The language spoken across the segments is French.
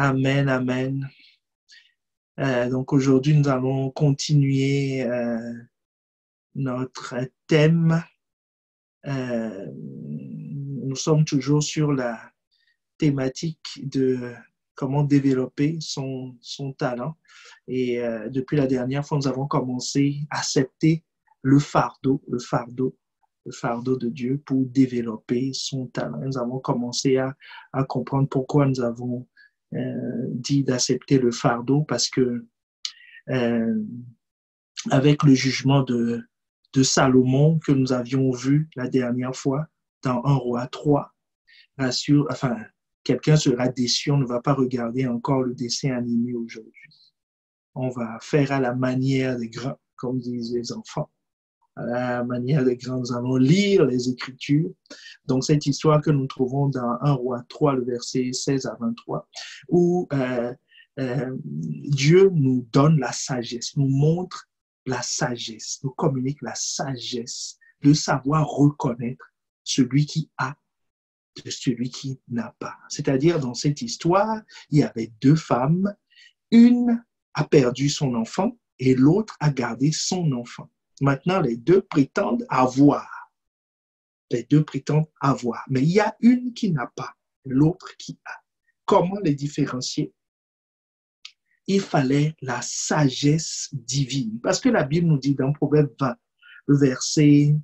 Amen, amen. Donc aujourd'hui, nous allons continuer notre thème. Nous sommes toujours sur la thématique de comment développer son talent. Et depuis la dernière fois, nous avons commencé à accepter le fardeau de Dieu pour développer son talent. Nous avons commencé à comprendre pourquoi nous avons dit d'accepter le fardeau, parce que avec le jugement de Salomon que nous avions vu la dernière fois dans 1 Roi 3, quelqu'un sera déçu, on ne va pas regarder encore le dessin animé aujourd'hui. On va faire à la manière des grands, comme disent les enfants. À la manière des grands, nous allons lire les Écritures. Donc, cette histoire que nous trouvons dans 1 Roi 3, le verset 16 à 23, où Dieu nous donne la sagesse, nous montre la sagesse, nous communique la sagesse de savoir reconnaître celui qui a de celui qui n'a pas. C'est-à-dire, dans cette histoire, il y avait deux femmes, une a perdu son enfant et l'autre a gardé son enfant. Maintenant, les deux prétendent avoir. Les deux prétendent avoir. Mais il y a une qui n'a pas, l'autre qui a. Comment les différencier? Il fallait la sagesse divine. Parce que la Bible nous dit dans Proverbe 20, le verset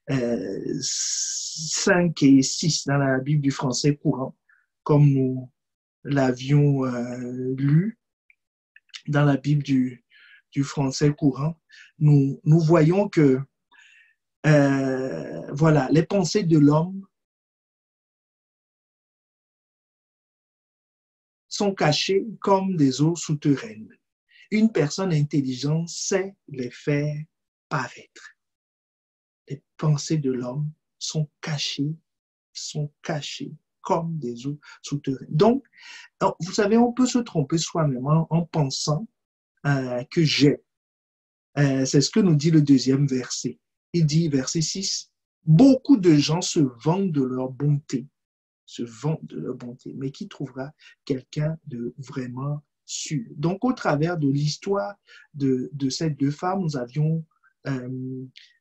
5 et 6 dans la Bible du français courant, comme nous l'avions lu dans la Bible du français courant, nous voyons que voilà, les pensées de l'homme sont cachées comme des eaux souterraines. Une personne intelligente sait les faire paraître. Les pensées de l'homme sont cachées comme des eaux souterraines. Donc, vous savez, on peut se tromper soi-même en pensant que j'ai. C'est ce que nous dit le deuxième verset. Il dit, verset 6, beaucoup de gens se vantent de leur bonté, mais qui trouvera quelqu'un de vraiment sûr? Donc, au travers de l'histoire de ces deux femmes, nous avions,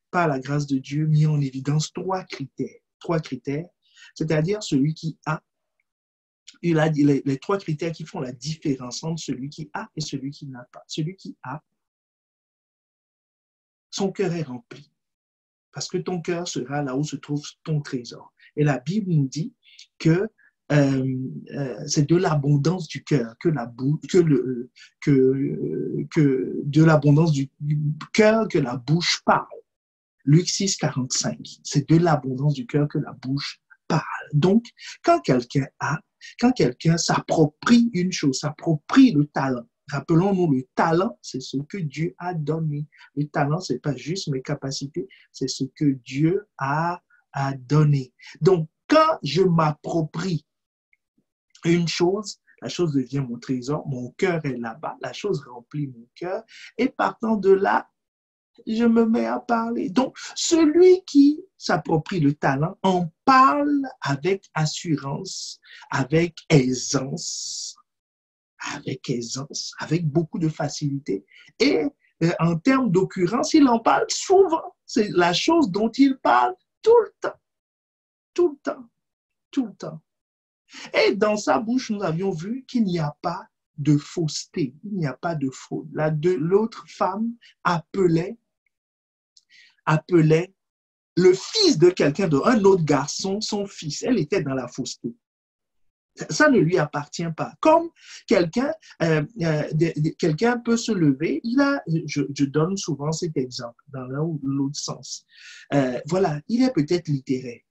par la grâce de Dieu, mis en évidence trois critères, c'est-à-dire celui qui a, il a dit les trois critères qui font la différence entre celui qui a et celui qui n'a pas. Celui qui a, son cœur est rempli, parce que ton cœur sera là où se trouve ton trésor. Et la Bible nous dit que c'est de l'abondance du cœur que de l'abondance du cœur que la bouche parle. Luc 6, 45. C'est de l'abondance du cœur que la bouche parle. Donc, quand quelqu'un s'approprie une chose, s'approprie le talent. Rappelons-nous, le talent, c'est ce que Dieu a donné. Le talent, c'est pas juste mes capacités, c'est ce que Dieu a donné. Donc, quand je m'approprie une chose, la chose devient mon trésor, mon cœur est là-bas, la chose remplit mon cœur, et partant de là, je me mets à parler. Donc, celui qui s'approprie le talent en parle avec assurance, avec aisance, avec beaucoup de facilité. Et en termes d'occurrence, il en parle souvent. C'est la chose dont il parle tout le temps. Tout le temps. Tout le temps. Et dans sa bouche, nous avions vu qu'il n'y a pas de fausseté, il n'y a pas de fraude. L'autre femme appelait le fils de quelqu'un, d'un autre garçon, son fils. Elle était dans la fausseté. Ça ne lui appartient pas. Comme quelqu'un peut se lever, je donne souvent cet exemple dans l'un ou l'autre sens. Voilà, il est peut-être littéraire,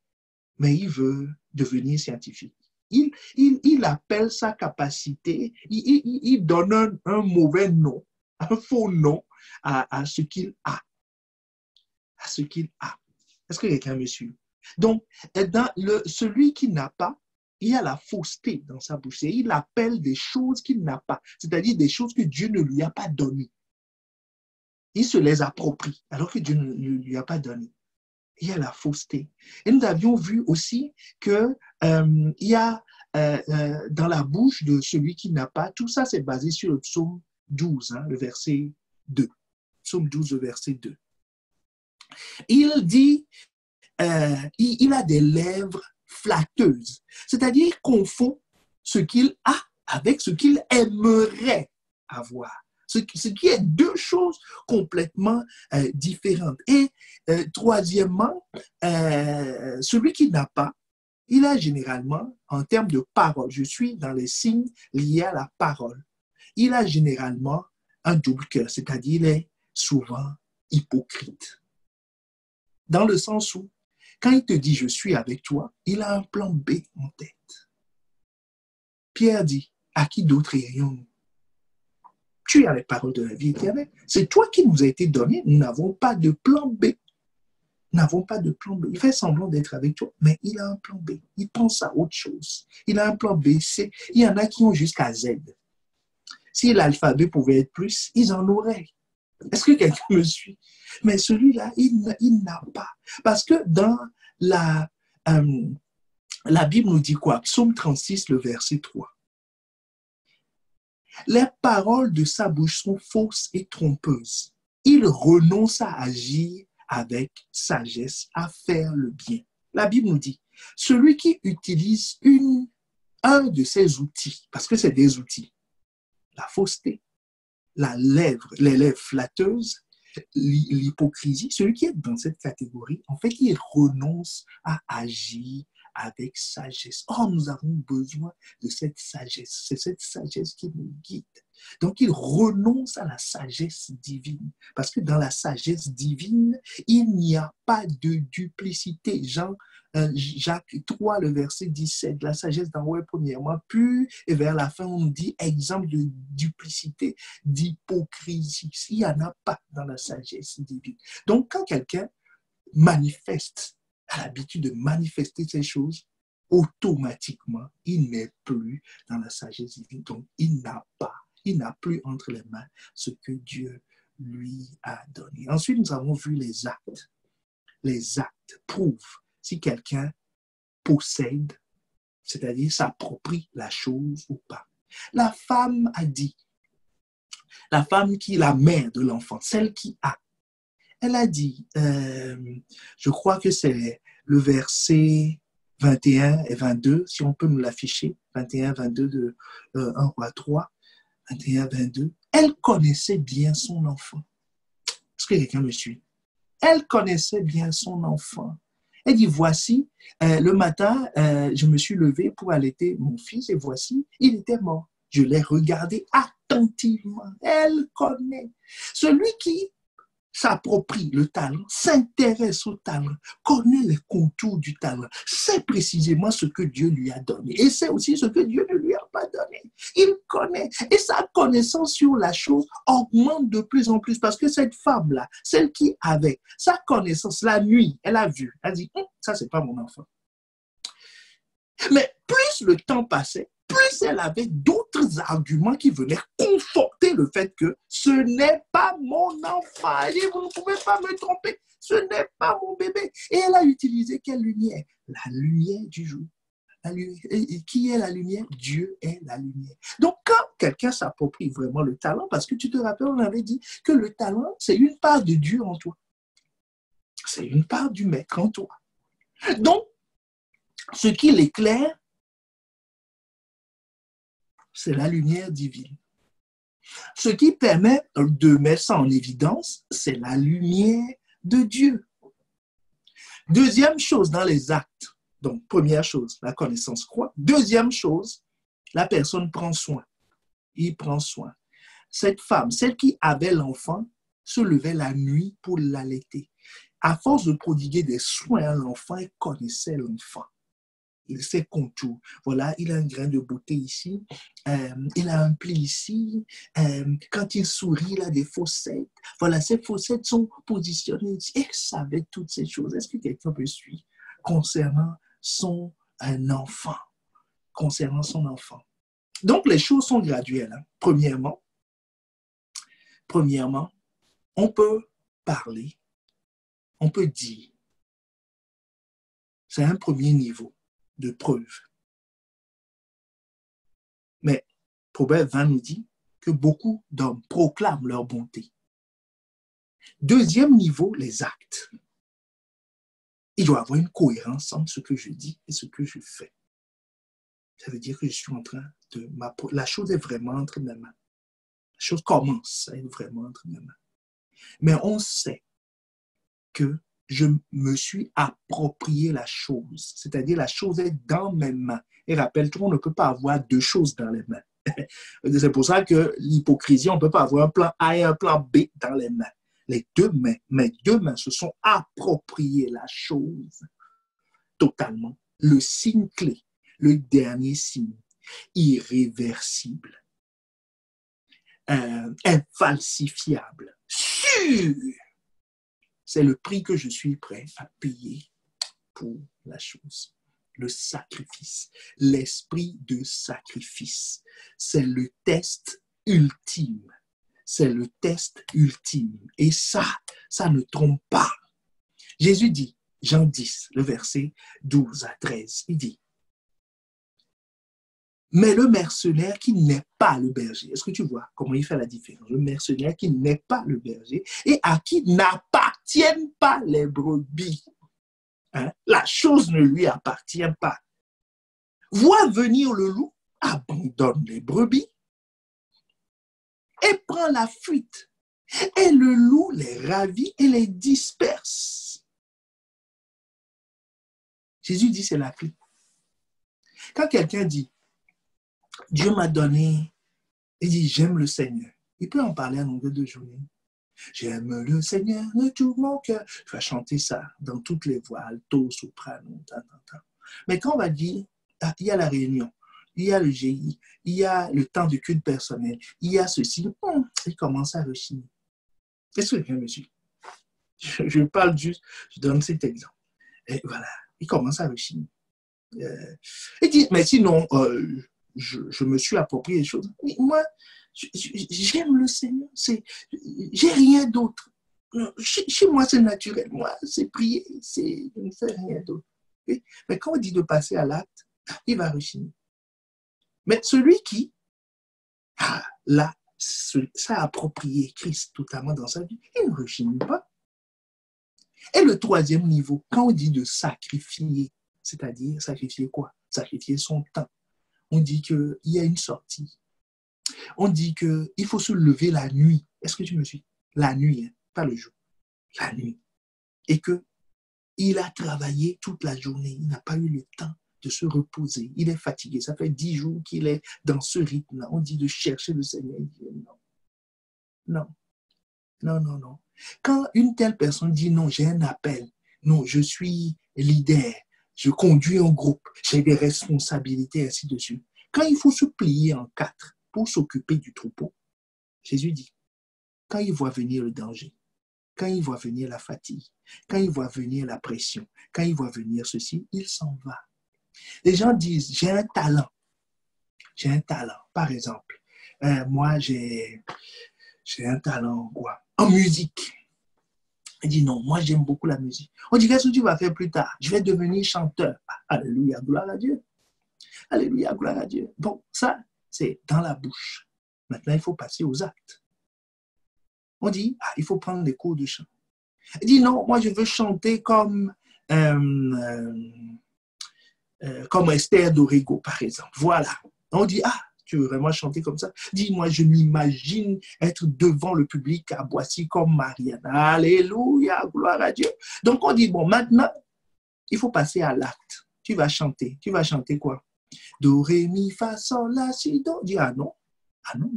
mais il veut devenir scientifique. Il appelle sa capacité, il donne un mauvais nom, un faux nom à ce qu'il a. À ce qu'il a. Est-ce que quelqu'un me suit? Donc, celui qui n'a pas, il y a la fausseté dans sa bouche. Il appelle des choses qu'il n'a pas, c'est-à-dire des choses que Dieu ne lui a pas données. Il se les approprie, alors que Dieu ne lui a pas donné. Il y a la fausseté. Et nous avions vu aussi qu'il y a dans la bouche de celui qui n'a pas. Tout ça, c'est basé sur le psaume 12, hein, le verset 2. Psaume 12, le verset 2. Il dit, il a des lèvres flatteuses, c'est-à-dire qu'il confond ce qu'il a avec ce qu'il aimerait avoir. Ce qui est deux choses complètement différentes. Et troisièmement, celui qui n'a pas, il a généralement, en termes de parole, je suis dans les signes liés à la parole, il a généralement un double cœur, c'est-à-dire il est souvent hypocrite. Dans le sens où, quand il te dit « je suis avec toi », il a un plan B en tête. Pierre dit « à qui d'autre irions-nous » ? Tu as les paroles de la vie éternelle. C'est toi qui nous a été donné. Nous n'avons pas de plan B. Nous n'avons pas de plan B. Il fait semblant d'être avec toi, mais il a un plan B. Il pense à autre chose. Il a un plan B, C. Il y en a qui ont jusqu'à Z. Si l'alphabet pouvait être plus, ils en auraient. Est-ce que quelqu'un me suit? Mais celui-là, il n'a pas. Parce que dans la Bible nous dit quoi? Psaume 36, le verset 3. Les paroles de sa bouche sont fausses et trompeuses. Il renonce à agir avec sagesse, à faire le bien. La Bible nous dit, celui qui utilise un de ces outils, parce que c'est des outils, la fausseté, les lèvres flatteuses, l'hypocrisie, celui qui est dans cette catégorie, en fait, il renonce à agir avec sagesse. Or, nous avons besoin de cette sagesse. C'est cette sagesse qui nous guide. Donc, il renonce à la sagesse divine. Parce que dans la sagesse divine, il n'y a pas de duplicité. Jacques 3, le verset 17, la sagesse d'en haut est premièrement pure, et vers la fin, on nous dit exemple de duplicité, d'hypocrisie. Il n'y en a pas dans la sagesse divine. Donc, quand quelqu'un manifeste, a l'habitude de manifester ces choses, automatiquement, il n'est plus dans la sagesse divine. Donc, il n'a plus entre les mains ce que Dieu lui a donné. Ensuite, nous avons vu les actes. Les actes prouvent si quelqu'un possède, c'est-à-dire s'approprie la chose ou pas. La femme a dit, la femme qui est la mère de l'enfant, celle qui a, elle a dit, je crois que c'est le verset 21 et 22, si on peut nous l'afficher, 21, 22 de 1 Roi 3, 21, 22, elle connaissait bien son enfant. Est-ce que quelqu'un me suit? Elle connaissait bien son enfant. Elle dit, voici, le matin, je me suis levé pour allaiter mon fils et voici, il était mort. Je l'ai regardé attentivement. Elle connaît. Celui qui s'approprie le talent, s'intéresse au talent, connaît les contours du talent, sait précisément ce que Dieu lui a donné et sait aussi ce que Dieu ne lui a pas donné. Il connaît et sa connaissance sur la chose augmente de plus en plus parce que cette femme-là, celle qui avait sa connaissance la nuit, elle a vu, elle dit, ça c'est pas mon enfant. Mais plus le temps passait, plus elle avait d'autres arguments qui venaient conforter le fait que ce n'est pas mon enfant. Elle dit, vous ne pouvez pas me tromper, ce n'est pas mon bébé. Et elle a utilisé quelle lumière? La lumière du jour. Et qui est la lumière? Dieu est la lumière. Donc, quand quelqu'un s'approprie vraiment le talent, parce que tu te rappelles, on avait dit que le talent, c'est une part de Dieu en toi. C'est une part du Maître en toi. Donc, ce qui l'éclaire, c'est la lumière divine. Ce qui permet de mettre ça en évidence, c'est la lumière de Dieu. Deuxième chose dans les actes, donc première chose, la connaissance croît. Deuxième chose, la personne prend soin. Il prend soin. Cette femme, celle qui avait l'enfant, se levait la nuit pour l'allaiter. À force de prodiguer des soins à l'enfant, elle connaissait l'enfant. Il sait contours. Voilà, il a un grain de beauté ici, il a un pli ici, quand il sourit, il a des fossettes. Voilà, ces fossettes sont positionnées ici. Il savait toutes ces choses. Est-ce que quelqu'un me suit concernant son enfant? Concernant son enfant. Donc, les choses sont graduelles. Hein. Premièrement, on peut parler, on peut dire. C'est un premier niveau de preuve. Proverbe 20 nous dit que beaucoup d'hommes proclament leur bonté. Deuxième niveau, les actes. Il doit y avoir une cohérence entre ce que je dis et ce que je fais. Ça veut dire que je suis en train de... La chose est vraiment entre mes mains. La chose commence à être vraiment entre mes mains. Mais on sait que je me suis approprié la chose. C'est-à-dire la chose est dans mes mains. Et rappelle-toi, on ne peut pas avoir deux choses dans les mains. C'est pour ça que l'hypocrisie, on ne peut pas avoir un plan A et un plan B dans les mains. Les deux mains, mes deux mains se sont appropriées la chose totalement. Le signe clé, le dernier signe, irréversible, infalsifiable, sûr. C'est le prix que je suis prêt à payer pour la chose. Le sacrifice, l'esprit de sacrifice, c'est le test ultime. C'est le test ultime. Et ça ne trompe pas. Jésus dit, Jean 10, le verset 12 à 13, il dit, mais le mercenaire qui n'est pas le berger, est-ce que tu vois comment il fait la différence? Le mercenaire qui n'est pas le berger et à qui n'appartiennent pas les brebis. Hein? La chose ne lui appartient pas. Voit venir le loup, abandonne les brebis et prend la fuite. Et le loup les ravit et les disperse. Jésus dit, c'est la clé. Quand quelqu'un dit, Dieu m'a donné, il dit, j'aime le Seigneur. Il peut en parler à longueur de journée. J'aime le Seigneur de tout mon cœur. Je vais chanter ça dans toutes les voix, alto, soprano, Mais quand on va dire, il y a la réunion, il y a le GI, il y a le temps de culte personnel, il y a ceci, il commence à rechigner. Est-ce que bien, monsieur? Je parle juste, je donne cet exemple. Et voilà, il commence à rechigner. Il dit, mais sinon, je me suis approprié les choses. Moi, j'aime le Seigneur. J'ai rien d'autre. Chez moi, c'est naturel. Moi, c'est prier. Je ne fais rien d'autre. Mais quand on dit de passer à l'acte, il va rechigner. Mais celui qui s'est approprié Christ totalement dans sa vie, il ne rechigne pas. Et le troisième niveau, quand on dit de sacrifier, c'est-à-dire sacrifier quoi? Sacrifier son temps. On dit qu'il y a une sortie. On dit qu'il faut se lever la nuit. Est-ce que tu me suis? La nuit, hein, pas le jour. La nuit. Et qu'il a travaillé toute la journée. Il n'a pas eu le temps de se reposer. Il est fatigué. Ça fait 10 jours qu'il est dans ce rythme-là. On dit de chercher le Seigneur. Il dit non. Non. Non, non, non. Quand une telle personne dit non, j'ai un appel. Non, je suis leader. Je conduis un groupe. J'ai des responsabilités, ainsi de suite. Quand il faut se plier en 4 pour s'occuper du troupeau, Jésus dit, quand il voit venir le danger, quand il voit venir la fatigue, quand il voit venir la pression, quand il voit venir ceci, il s'en va. Les gens disent, j'ai un talent. J'ai un talent. Par exemple, moi, j'ai un talent, quoi, en musique. Il dit non, moi j'aime beaucoup la musique. On dit, qu'est-ce que tu vas faire plus tard? Je vais devenir chanteur. Alléluia, gloire à Dieu. Alléluia, gloire à Dieu. Bon, ça, c'est dans la bouche. Maintenant, il faut passer aux actes. On dit, il faut prendre des cours de chant. Il dit, non, moi, je veux chanter comme Esther Dorigo, par exemple. Voilà. On dit, tu veux vraiment chanter comme ça? Dis-moi, je m'imagine être devant le public à Boissy comme Marianne. Alléluia, gloire à Dieu. Donc, on dit, bon, maintenant, il faut passer à l'acte. Tu vas chanter. Tu vas chanter quoi? Do, ré, mi, fa, sol, la, si, do. Dis, non. Non, non,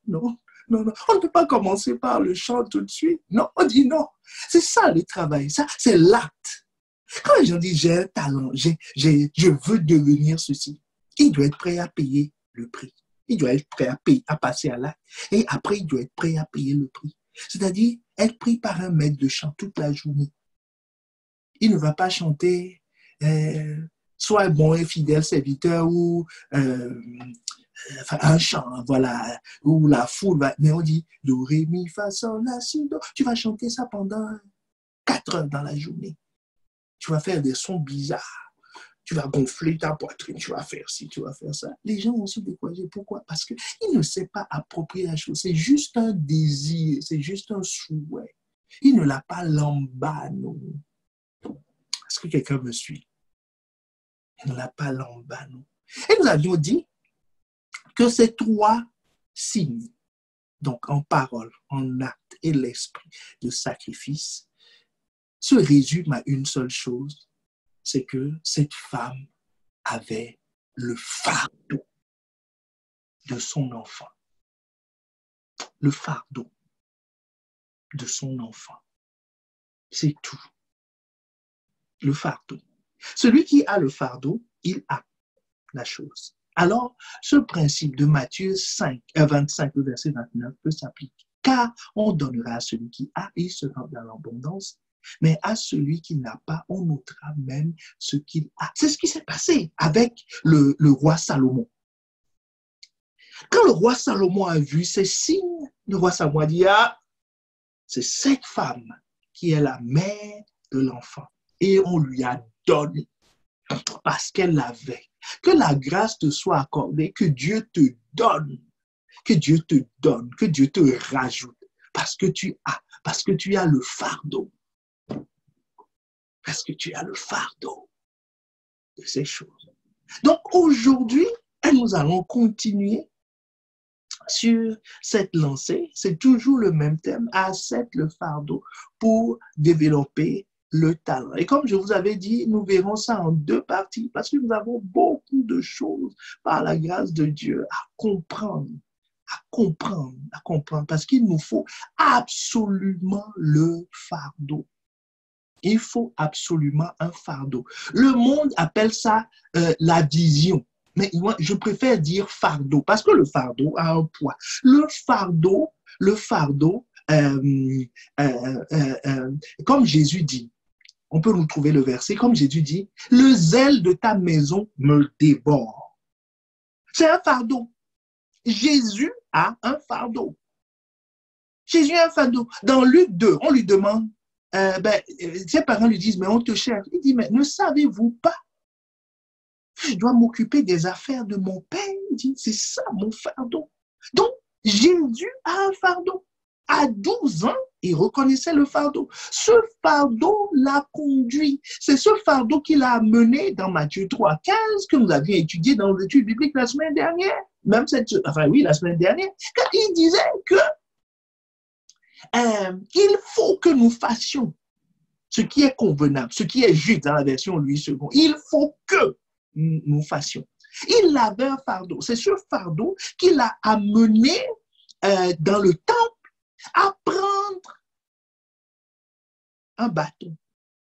non, non, non. On ne peut pas commencer par le chant tout de suite. Non, on dit non. C'est ça le travail. Ça, c'est l'acte. Quand les gens disent, j'ai un talent, je veux devenir ceci, il doit être prêt à payer le prix. Il doit être prêt à passer à l'acte. Et après, il doit être prêt à payer le prix. C'est-à-dire, être pris par un maître de chant toute la journée. Il ne va pas chanter soit bon et fidèle serviteur ou un chant, voilà, où la foule va. Mais on dit, do, ré, mi, fa, sol, la, si, do. Tu vas chanter ça pendant 4 heures dans la journée. Tu vas faire des sons bizarres. Tu vas gonfler ta poitrine, tu vas faire ci, tu vas faire ça. Les gens vont se décourager. Pourquoi? Parce qu'il ne sait pas approprier la chose. C'est juste un désir, c'est juste un souhait. Il ne l'a pas lambano. Est-ce que quelqu'un me suit? Il ne l'a pas lambano. Et nous avions dit que ces trois signes, donc en parole, en acte et l'esprit de sacrifice, se résument à une seule chose, c'est que cette femme avait le fardeau de son enfant. Le fardeau de son enfant. C'est tout. Le fardeau. Celui qui a le fardeau, il a la chose. Alors, ce principe de Matthieu 25, le verset 29 peut s'appliquer. Car on donnera à celui qui a, il sera dans l'abondance, mais à celui qui n'a pas, on ôtera même ce qu'il a. C'est ce qui s'est passé avec le roi Salomon. Quand le roi Salomon a vu ces signes, le roi Salomon a dit, ah, c'est cette femme qui est la mère de l'enfant. Et on lui a donné parce qu'elle l'avait. Que la grâce te soit accordée, que Dieu te donne, que Dieu te donne, que Dieu te rajoute, parce que tu as le fardeau. Parce que tu as le fardeau de ces choses. Donc aujourd'hui, nous allons continuer sur cette lancée. C'est toujours le même thème, accepte le fardeau pour développer le talent. Et comme je vous avais dit, nous verrons ça en deux parties parce que nous avons beaucoup de choses par la grâce de Dieu à comprendre, parce qu'il nous faut absolument le fardeau. Il faut absolument un fardeau. Le monde appelle ça la vision. Mais moi, je préfère dire fardeau parce que le fardeau a un poids. Le fardeau, comme Jésus dit, on peut nous trouver le verset, comme Jésus dit, le zèle de ta maison me déborde. C'est un fardeau. Jésus a un fardeau. Jésus a un fardeau. Dans Luc 2, on lui demande, ses parents lui disent, mais on te cherche. Il dit, mais ne savez-vous pas? Je dois m'occuper des affaires de mon père. Il dit, c'est ça mon fardeau. Donc, Jésus a un fardeau. À 12 ans, il reconnaissait le fardeau. Ce fardeau l'a conduit. C'est ce fardeau qu'il a amené dans Matthieu 3,15 que nous avions étudié dans l'étude biblique la semaine dernière. La semaine dernière. Quand il disait que il faut que nous fassions ce qui est convenable, ce qui est juste dans la version Louis II. Il faut que nous fassions. Il avait un fardeau. C'est ce fardeau qu'il a amené dans le temple à prendre un bâton,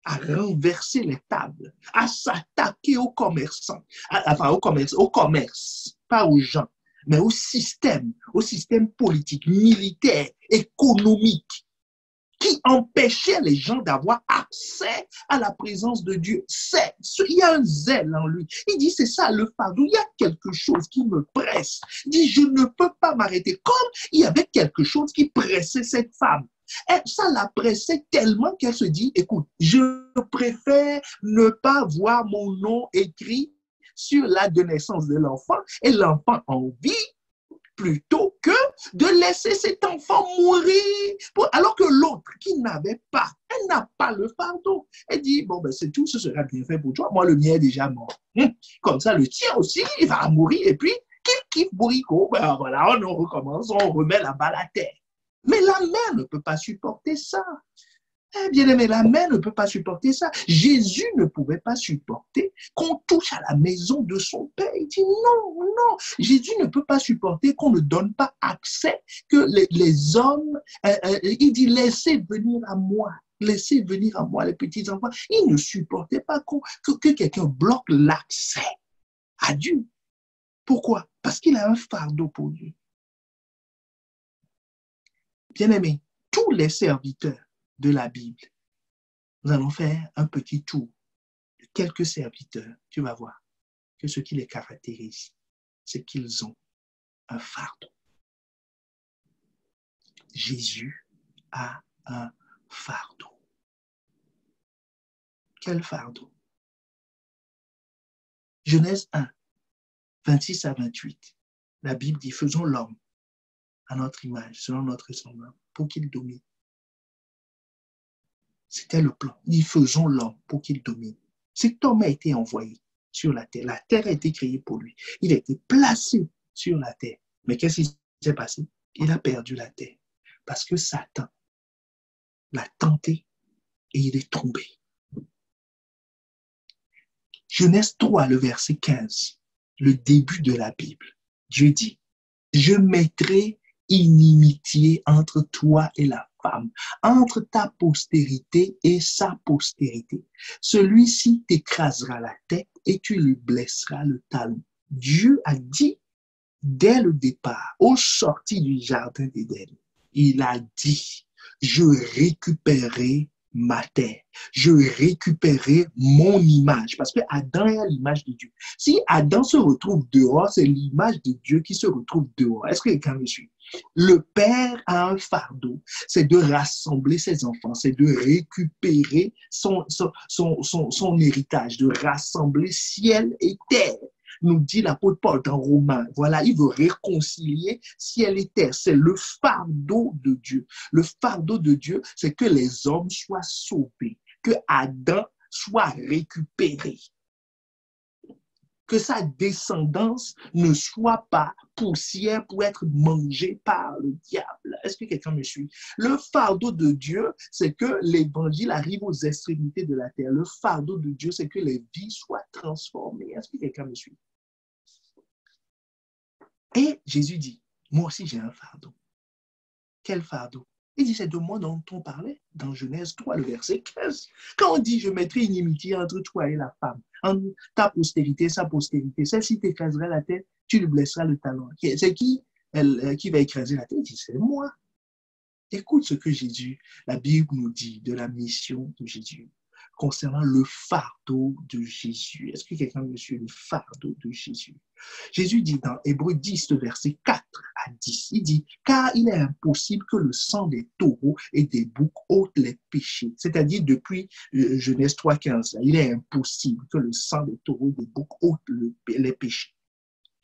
à renverser les tables, à s'attaquer aux commerçants, au commerce, pas aux gens, mais au système politique, militaire, économique, qui empêchait les gens d'avoir accès à la présence de Dieu. Il y a un zèle en lui. Il dit, c'est ça le fardeau. Il y a quelque chose qui me presse. Il dit, je ne peux pas m'arrêter. Comme il y avait quelque chose qui pressait cette femme. Et ça la pressait tellement qu'elle se dit, écoute, je préfère ne pas voir mon nom écrit sur l'acte de naissance de l'enfant et l'enfant en vie, plutôt que de laisser cet enfant mourir. Alors que l'autre qui n'avait pas, elle n'a pas le fardeau. Elle dit, bon, ben c'est tout, ce sera bien fait pour toi. Moi, le mien est déjà mort. Comme ça, le tien aussi, il va mourir. Et puis, kiff, bourricot, ben voilà, on recommence, on remet la balle à terre. Mais la mère ne peut pas supporter ça. Bien aimé, la mère ne peut pas supporter ça. Jésus ne pouvait pas supporter qu'on touche à la maison de son père. Il dit non. Jésus ne peut pas supporter qu'on ne donne pas accès, que les hommes, il dit laissez venir à moi. Laissez venir à moi les petits enfants. Il ne supportait pas que quelqu'un bloque l'accès à Dieu. Pourquoi? Parce qu'il a un fardeau pour Dieu. Bien aimé, tous les serviteurs de la Bible, nous allons faire un petit tour de quelques serviteurs. Tu vas voir que ce qui les caractérise, c'est qu'ils ont un fardeau. Jésus a un fardeau. Quel fardeau? Genèse 1, 26 à 28. La Bible dit, faisons l'homme à notre image, selon notre semblance, pour qu'il domine. C'était le plan. Nous faisons l'homme pour qu'il domine. Cet homme a été envoyé sur la terre. La terre a été créée pour lui. Il a été placé sur la terre. Mais qu'est-ce qui s'est passé? Il a perdu la terre. Parce que Satan l'a tenté et il est tombé. Genèse 3, le verset 15, le début de la Bible. Dieu dit, je mettrai inimitié entre toi et la femme, entre ta postérité et sa postérité. Celui-ci t'écrasera la tête et tu lui blesseras le talon. Dieu a dit dès le départ, au sorti du jardin d'Éden, il a dit, je récupérerai ma terre, je récupérerai mon image, parce que Adam est à l'image de Dieu. Si Adam se retrouve dehors, c'est l'image de Dieu qui se retrouve dehors. Est-ce que quelqu'un me suit? Le père a un fardeau, c'est de rassembler ses enfants, c'est de récupérer son héritage, de rassembler ciel et terre. Nous dit l'apôtre Paul dans Romains. Voilà, il veut réconcilier ciel et terre. C'est le fardeau de Dieu. Le fardeau de Dieu, c'est que les hommes soient sauvés, que Adam soit récupéré, que sa descendance ne soit pas poussière pour être mangée par le diable. Est-ce que quelqu'un me suit? Le fardeau de Dieu, c'est que l'évangile arrive aux extrémités de la terre. Le fardeau de Dieu, c'est que les vies soient transformées. Est-ce que quelqu'un me suit? Et Jésus dit, moi aussi j'ai un fardeau. Quel fardeau? Il dit, c'est de moi dont on parlait dans Genèse 3, le verset 15. Quand on dit, je mettrai inimitié entre toi et la femme, entre ta postérité et sa postérité, celle-ci t'écrasera la tête, tu lui blesseras le talon. C'est qui va écraser la tête? Il dit, c'est moi. Écoute ce que Jésus, la Bible nous dit de la mission de Jésus concernant le fardeau de Jésus. Est-ce que quelqu'un me suit? Le fardeau de Jésus. Jésus dit dans Hébreux 10, verset 4 à 10, il dit, car il est impossible que le sang des taureaux et des boucs ôte les péchés. C'est-à-dire depuis Genèse 3, 15, il est impossible que le sang des taureaux et des boucs ôte les péchés.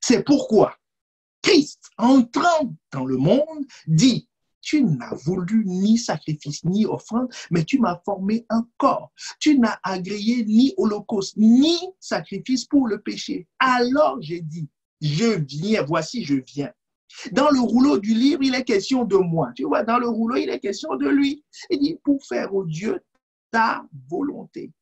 C'est pourquoi Christ, entrant dans le monde, dit, tu n'as voulu ni sacrifice, ni offrande, mais tu m'as formé un corps. Tu n'as agréé ni holocauste, ni sacrifice pour le péché. Alors j'ai dit, je viens, voici je viens. Dans le rouleau du livre, il est question de moi. Tu vois, dans le rouleau, il est question de lui. Il dit, pour faire au Dieu ta volonté.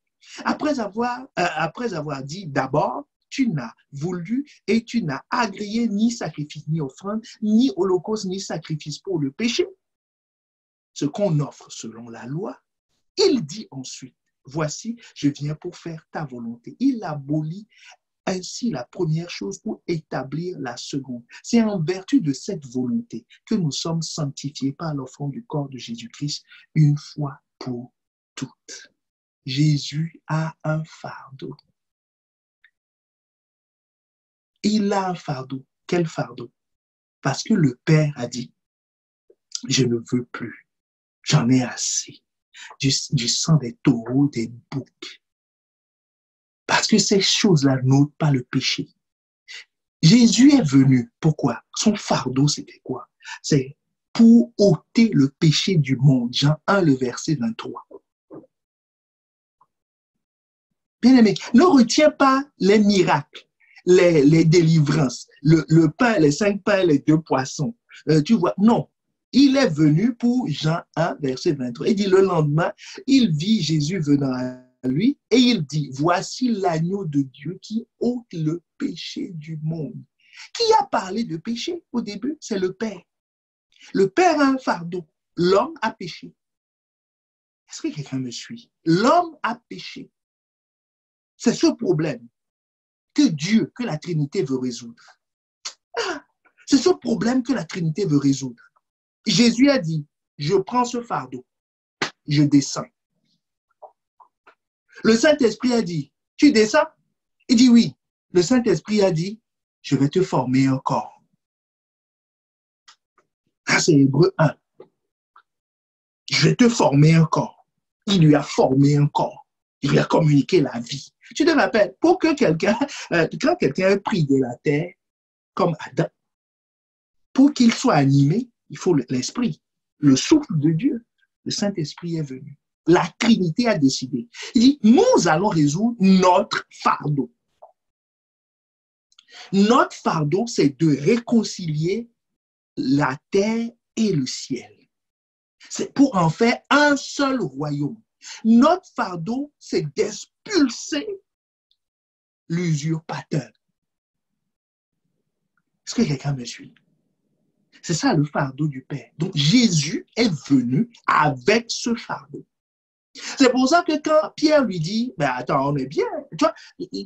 Après avoir dit d'abord, tu n'as voulu et tu n'as agréé ni sacrifice, ni offrande, ni holocauste, ni sacrifice pour le péché, ce qu'on offre selon la loi. Il dit ensuite, voici, je viens pour faire ta volonté. Il abolit ainsi la première chose pour établir la seconde. C'est en vertu de cette volonté que nous sommes sanctifiés par l'offrande du corps de Jésus-Christ une fois pour toutes. Jésus a un fardeau. Il a un fardeau. Quel fardeau? Parce que le Père a dit, je ne veux plus, j'en ai assez du sang des taureaux, des boucs. Parce que ces choses-là n'ôtent pas le péché. Jésus est venu, pourquoi? Son fardeau, c'était quoi? C'est pour ôter le péché du monde. Jean 1, le verset 23. Bien aimé, ne retiens pas les miracles. Les délivrances, le pain, les 5 pains, les 2 poissons. Tu vois, non. Il est venu pour Jean 1, verset 23. Il dit, le lendemain, il vit Jésus venant à lui et il dit, voici l'agneau de Dieu qui ôte le péché du monde. Qui a parlé de péché au début? C'est le Père. Le Père a un fardeau. L'homme a péché. Est-ce que quelqu'un me suit? L'homme a péché. C'est ce problème que Dieu, que la Trinité veut résoudre. C'est ce problème que la Trinité veut résoudre. Jésus a dit, je prends ce fardeau, je descends. Le Saint-Esprit a dit, tu descends? Il dit oui. Le Saint-Esprit a dit, je vais te former un corps. C'est Hébreux 1. Je vais te former un corps. Il lui a formé un corps. Il lui a communiqué la vie. Tu te rappelles, pour que quelqu'un, quand quelqu'un est pris de la terre, comme Adam, pour qu'il soit animé, il faut l'esprit, le souffle de Dieu. Le Saint-Esprit est venu. La Trinité a décidé. Il dit, nous allons résoudre notre fardeau. Notre fardeau, c'est de réconcilier la terre et le ciel. C'est pour en faire un seul royaume. Notre fardeau, c'est d'expulser l'usurpateur. Est-ce que quelqu'un me suit? C'est ça le fardeau du Père. Donc Jésus est venu avec ce fardeau. C'est pour ça que quand Pierre lui dit, ben attends, on est bien.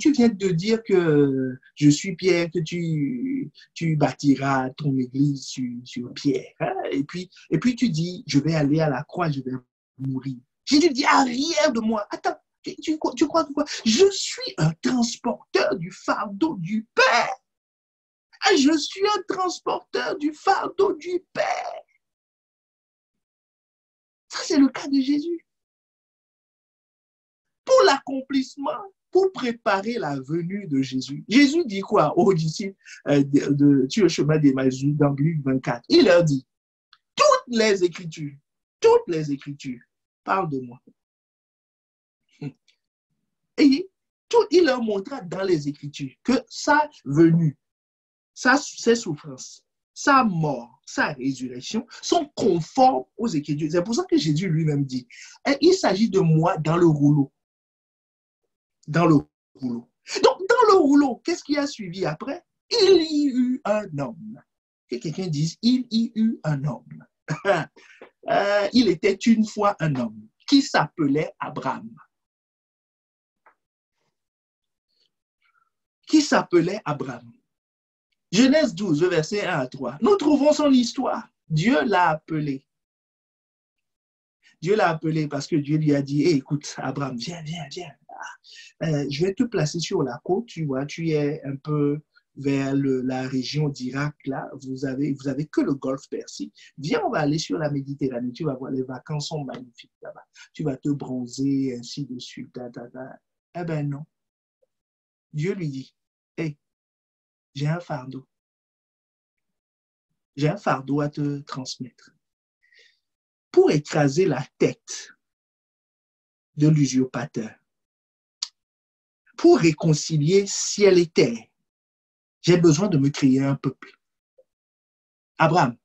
Tu viens de dire que je suis Pierre, que tu bâtiras ton église sur Pierre. Hein? Et puis tu dis, je vais aller à la croix, je vais mourir. Jésus dit, arrière de moi. Attends, tu crois quoi? Je suis un transporteur du fardeau du Père. Je suis un transporteur du fardeau du Père. Ça, c'est le cas de Jésus. Pour l'accomplissement, pour préparer la venue de Jésus. Jésus dit quoi aux disciples sur le chemin d'Emmaüs dans Luc 24? Il leur dit, toutes les Écritures parlent de moi. Et il leur montra dans les Écritures que sa venue, ses souffrances, sa mort, sa résurrection sont conformes aux Écritures. C'est pour ça que Jésus lui-même dit, il s'agit de moi dans le rouleau. Dans le rouleau. Donc, dans le rouleau, qu'est-ce qui a suivi après? Il y eut un homme. Que quelqu'un dise, il y eut un homme. Il était une fois un homme qui s'appelait Abraham. Qui s'appelait Abraham. Genèse 12, verset 1 à 3. Nous trouvons son histoire. Dieu l'a appelé. Dieu l'a appelé parce que Dieu lui a dit, hey, écoute, Abraham, viens. Je vais te placer sur la côte, tu vois, tu es un peu vers la région d'Irak, là, vous avez que le golfe Persique. Viens, on va aller sur la Méditerranée, tu vas voir, les vacances sont magnifiques là-bas. Tu vas te bronzer, ainsi de suite. Eh ben non. Dieu lui dit, hey, j'ai un fardeau. J'ai un fardeau à te transmettre. Pour écraser la tête de l'usurpateur, pour réconcilier ciel et terre, j'ai besoin de me créer un peuple. Abraham,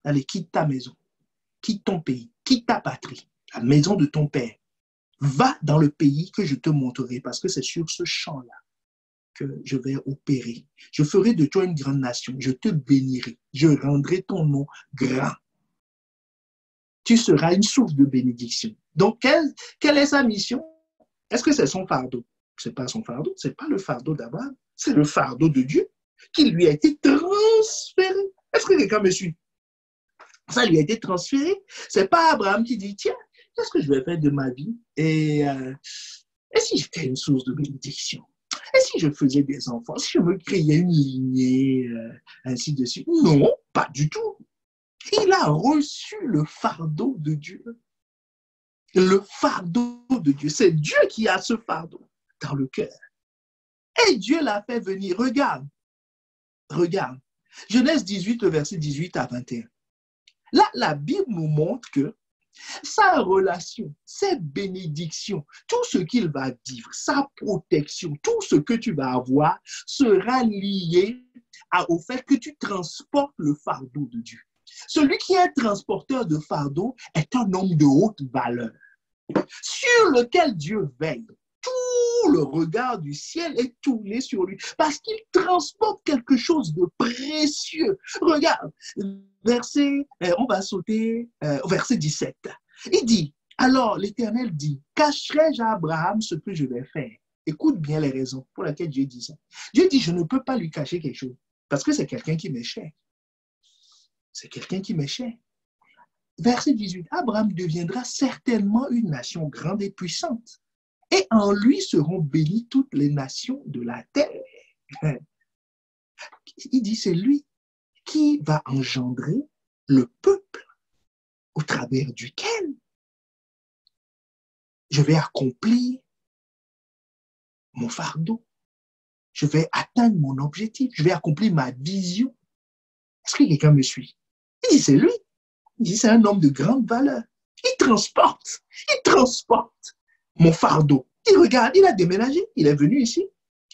allez, quitte ta maison, quitte ton pays, quitte ta patrie, la maison de ton père. Va dans le pays que je te montrerai parce que c'est sur ce champ-là que je vais opérer. Je ferai de toi une grande nation. Je te bénirai. Je rendrai ton nom grand. Tu seras une source de bénédiction. Donc, quelle est sa mission? Est-ce que c'est son fardeau? Ce n'est pas son fardeau, ce n'est pas le fardeau d'Abraham, c'est le fardeau de Dieu qui lui a été transféré. Est-ce que quelqu'un me suit? Ça lui a été transféré. Ce n'est pas Abraham qui dit, tiens, qu'est-ce que je vais faire de ma vie? Et si j'étais une source de bénédiction? Et si je faisais des enfants? Si je me créais une lignée, ainsi de suite? Non, pas du tout. Il a reçu le fardeau de Dieu. Le fardeau de Dieu. C'est Dieu qui a ce fardeau dans le cœur. Et Dieu l'a fait venir. Regarde. Genèse 18, verset 18 à 21. Là, la Bible nous montre que sa relation, ses bénédictions, tout ce qu'il va vivre, sa protection, tout ce que tu vas avoir sera lié au fait que tu transportes le fardeau de Dieu. Celui qui est transporteur de fardeau est un homme de haute valeur, sur lequel Dieu veille. Tout le regard du ciel est tourné sur lui parce qu'il transporte quelque chose de précieux. Regarde, on va sauter au verset 17. Il dit, alors l'Éternel dit, cacherai-je à Abraham ce que je vais faire? Écoute bien les raisons pour lesquelles Dieu dit ça. Dieu dit, je ne peux pas lui cacher quelque chose parce que c'est quelqu'un qui m'est cher. C'est quelqu'un qui m'est cher. Verset 18, Abraham deviendra certainement une nation grande et puissante. Et en lui seront bénies toutes les nations de la terre. Il dit, c'est lui qui va engendrer le peuple au travers duquel je vais accomplir mon fardeau. Je vais atteindre mon objectif. Je vais accomplir ma vision. Est-ce que quelqu'un me suit? Il dit, c'est lui. Il dit, c'est un homme de grande valeur. Il transporte mon fardeau. Il regarde, il a déménagé, il est venu ici.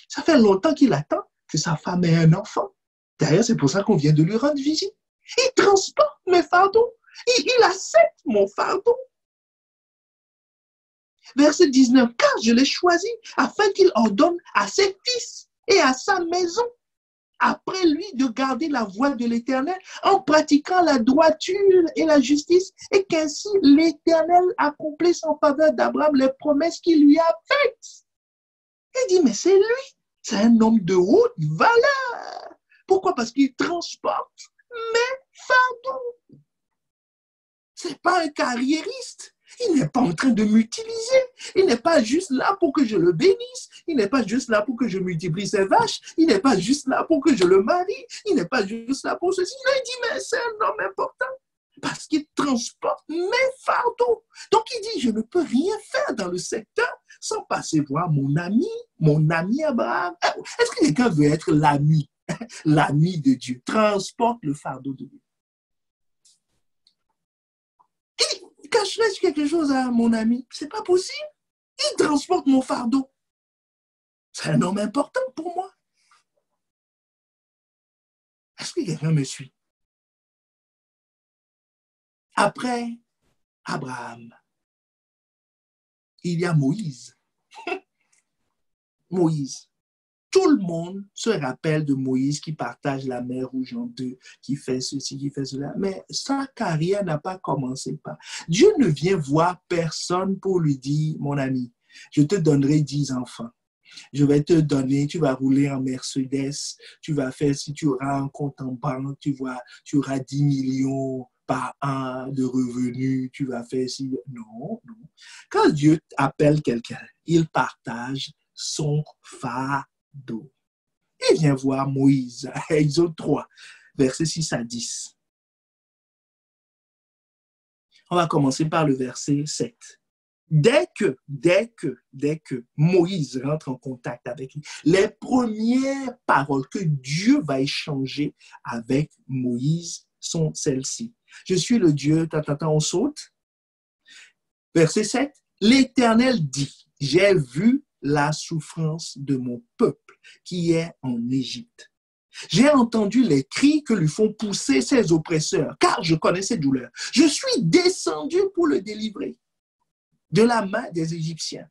Ça fait longtemps qu'il attend que sa femme ait un enfant. D'ailleurs, c'est pour ça qu'on vient de lui rendre visite. Il transporte mes fardeaux. Il accepte mon fardeau. Verset 19, car je l'ai choisi afin qu'il ordonne à ses fils et à sa maison, après lui, de garder la voie de l'Éternel en pratiquant la droiture et la justice, et qu'ainsi l'Éternel accomplisse en faveur d'Abraham les promesses qu'il lui a faites. Il dit, mais c'est lui, c'est un homme de haute valeur. Pourquoi? Parce qu'il transporte mes fardeaux. C'est pas un carriériste. Il n'est pas en train de m'utiliser. Il n'est pas juste là pour que je le bénisse. Il n'est pas juste là pour que je multiplie ses vaches. Il n'est pas juste là pour que je le marie. Il n'est pas juste là pour ceci. Il dit, mais c'est un homme important parce qu'il transporte mes fardeaux. Donc il dit, je ne peux rien faire dans le secteur sans passer voir mon ami Abraham. Est-ce que quelqu'un veut être l'ami de Dieu? Transporte le fardeau de Dieu. Cacherais-je quelque chose à mon ami? C'est pas possible. Il transporte mon fardeau. C'est un homme important pour moi. Est-ce que quelqu'un me suit? Après Abraham, il y a Moïse. Moïse. Tout le monde se rappelle de Moïse qui partage la mer Rouge en deux, qui fait ceci, qui fait cela. Mais sa carrière n'a pas commencé par. Dieu ne vient voir personne pour lui dire, mon ami, je te donnerai 10 enfants. Je vais te donner, tu vas rouler en Mercedes, tu vas faire, si tu auras un compte en banque, tu auras 10 millions par an de revenus, tu vas faire si. Non, non. Quand Dieu appelle quelqu'un, il partage son fardeau. Il vient voir Moïse, Exode 3, versets 6 à 10. On va commencer par le verset 7. Dès que Moïse rentre en contact avec lui, les premières paroles que Dieu va échanger avec Moïse sont celles-ci. Je suis le Dieu, on saute. Verset 7. L'Éternel dit, j'ai vu la souffrance de mon peuple qui est en Égypte. J'ai entendu les cris que lui font pousser ses oppresseurs, car je connais ses douleurs. Je suis descendu pour le délivrer de la main des Égyptiens,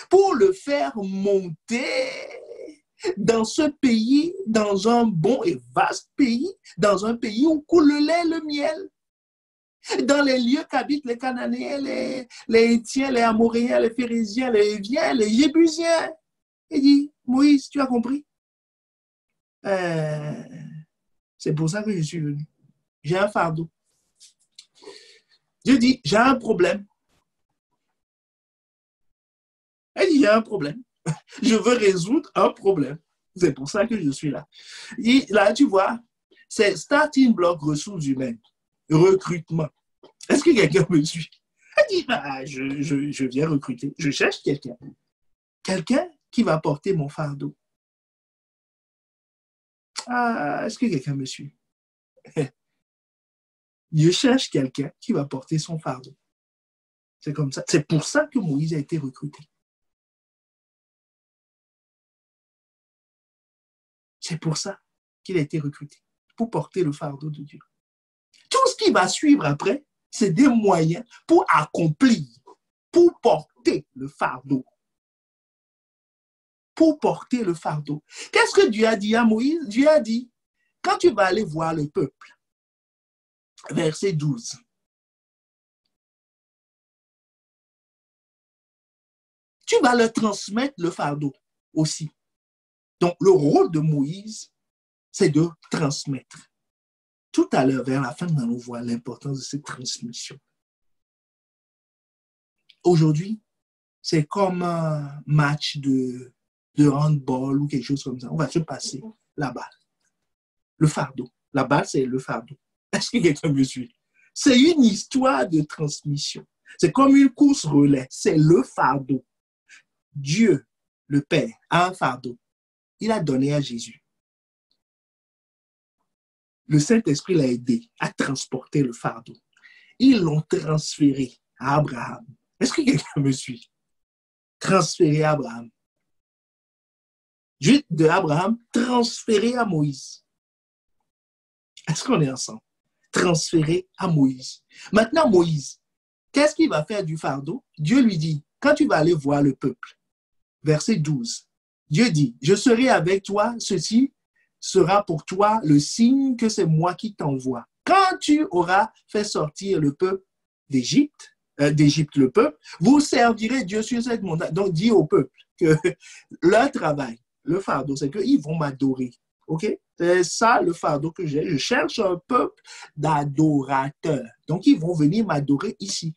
pour le faire monter dans ce pays, dans un bon et vaste pays, dans un pays où coule le lait et le miel, dans les lieux qu'habitent les Cananéens, les Hétiens, les Amoréens, les Phérésiens, les Héviens, les Jébusiens. Il dit, Moïse, tu as compris? C'est pour ça que je suis venu. J'ai un fardeau. Dieu dit, j'ai un problème. Elle dit, j'ai un problème. Je veux résoudre un problème. C'est pour ça que je suis là. Et là, tu vois, c'est starting block ressources humaines, recrutement. Est-ce que quelqu'un me suit? Elle dit, je viens recruter. Je cherche quelqu'un. Quelqu'un qui va porter mon fardeau. Est-ce que quelqu'un me suit? Je cherche quelqu'un qui va porter son fardeau. C'est comme ça. C'est pour ça que Moïse a été recruté. C'est pour ça qu'il a été recruté, pour porter le fardeau de Dieu. Tout ce qui va suivre après, c'est des moyens pour accomplir, pour porter le fardeau. Pour porter le fardeau. Qu'est-ce que Dieu a dit à Moïse? Dieu a dit, quand tu vas aller voir le peuple, verset 12, tu vas leur transmettre le fardeau aussi. Donc, le rôle de Moïse, c'est de transmettre. Tout à l'heure, vers la fin, nous allons voir l'importance de cette transmission. Aujourd'hui, c'est comme un match de handball ou quelque chose comme ça. On va se passer la balle. Le fardeau. La balle, c'est le fardeau. Est-ce que quelqu'un me suit? C'est une histoire de transmission. C'est comme une course relais. C'est le fardeau. Dieu le Père, a un fardeau. Il a donné à Jésus. Le Saint-Esprit l'a aidé à transporter le fardeau. Ils l'ont transféré à Abraham. Est-ce que quelqu'un me suit? Transféré à Abraham. Juste de Abraham, transféré à Moïse. Est-ce qu'on est ensemble? Transféré à Moïse. Maintenant, Moïse, qu'est-ce qu'il va faire du fardeau? Dieu lui dit, quand tu vas aller voir le peuple, verset 12, Dieu dit, je serai avec toi, ceci sera pour toi le signe que c'est moi qui t'envoie. Quand tu auras fait sortir le peuple d'Égypte, le peuple, vous servirez Dieu sur cette montagne. Donc, dis au peuple que leur travail, le fardeau, c'est qu'ils vont m'adorer. OK? C'est ça le fardeau que j'ai. Je cherche un peuple d'adorateurs. Donc, ils vont venir m'adorer ici.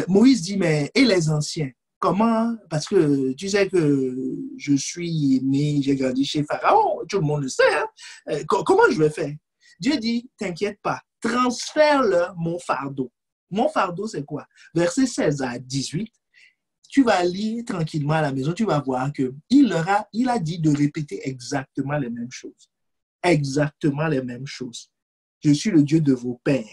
Moïse dit, mais et les anciens? Comment? Parce que tu sais que je suis né, j'ai grandi chez Pharaon, tout le monde le sait. Hein? Comment je vais faire? Dieu dit, t'inquiète pas, transfère-leur mon fardeau. Mon fardeau, c'est quoi? Verset 16 à 18. Tu vas lire tranquillement à la maison, tu vas voir qu'il a dit de répéter exactement les mêmes choses. Exactement les mêmes choses. Je suis le Dieu de vos pères.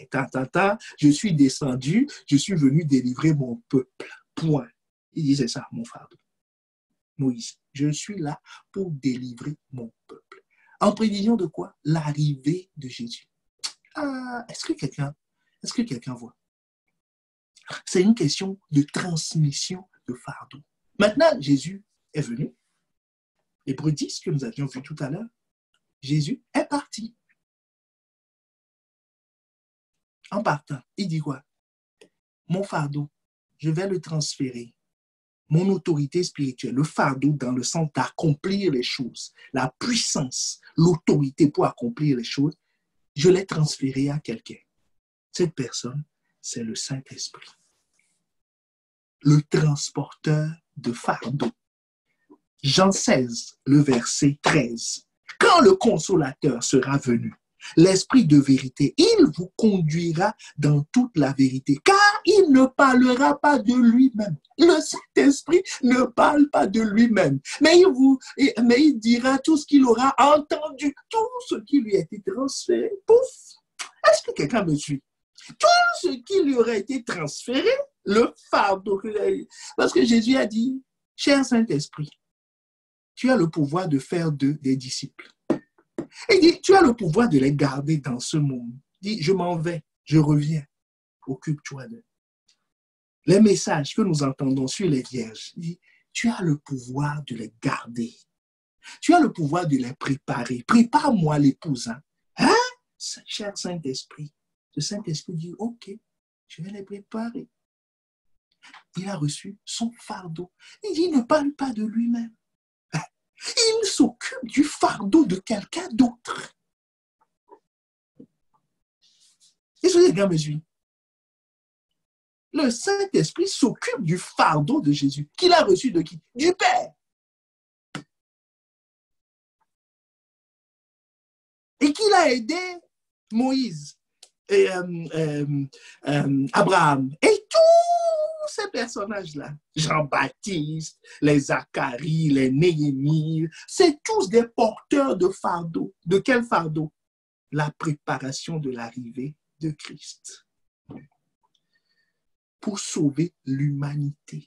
Je suis descendu, je suis venu délivrer mon peuple. Point. Il dit, c'est ça, mon fardeau. Moïse, je suis là pour délivrer mon peuple. En prévision de quoi? L'arrivée de Jésus. Ah, est-ce que quelqu'un voit? C'est une question de transmission de fardeau. Maintenant, Jésus est venu. Hébreux 10, que nous avions vu tout à l'heure, Jésus est parti. En partant, il dit quoi? Mon fardeau, je vais le transférer. Mon autorité spirituelle, le fardeau dans le sens d'accomplir les choses, la puissance, l'autorité pour accomplir les choses, je l'ai transféré à quelqu'un. Cette personne, c'est le Saint-Esprit. Le transporteur de fardeau. Jean 16, le verset 13. Quand le consolateur sera venu, l'Esprit de vérité, il vous conduira dans toute la vérité, car il ne parlera pas de lui-même. Le Saint-Esprit ne parle pas de lui-même, mais il dira tout ce qu'il aura entendu, tout ce qui lui a été transféré. Pouf! Est-ce que quelqu'un me suit? Tout ce qui lui aurait été transféré, le fardeau. Parce que Jésus a dit, cher Saint-Esprit, tu as le pouvoir de faire d'eux des disciples. Il dit, tu as le pouvoir de les garder dans ce monde. Il dit, je m'en vais, je reviens. Occupe-toi d'eux. Les messages que nous entendons sur les vierges, il dit, tu as le pouvoir de les garder. Tu as le pouvoir de les préparer. Prépare-moi l'épouse. Hein? Cher Saint-Esprit. Le Saint-Esprit dit, OK, je vais les préparer. Il a reçu son fardeau. Il dit, il ne parle pas de lui-même. Il s'occupe du fardeau de quelqu'un d'autre. Est-ce que les gars me suivent? Le Saint-Esprit s'occupe du fardeau de Jésus. Qu'il a reçu de qui? Du Père. Et qu'il a aidé Moïse et Abraham. Et tous ces personnages-là, Jean-Baptiste, les Zacharie, les Néhémie, c'est tous des porteurs de fardeau. De quel fardeau? La préparation de l'arrivée de Christ. Pour sauver l'humanité.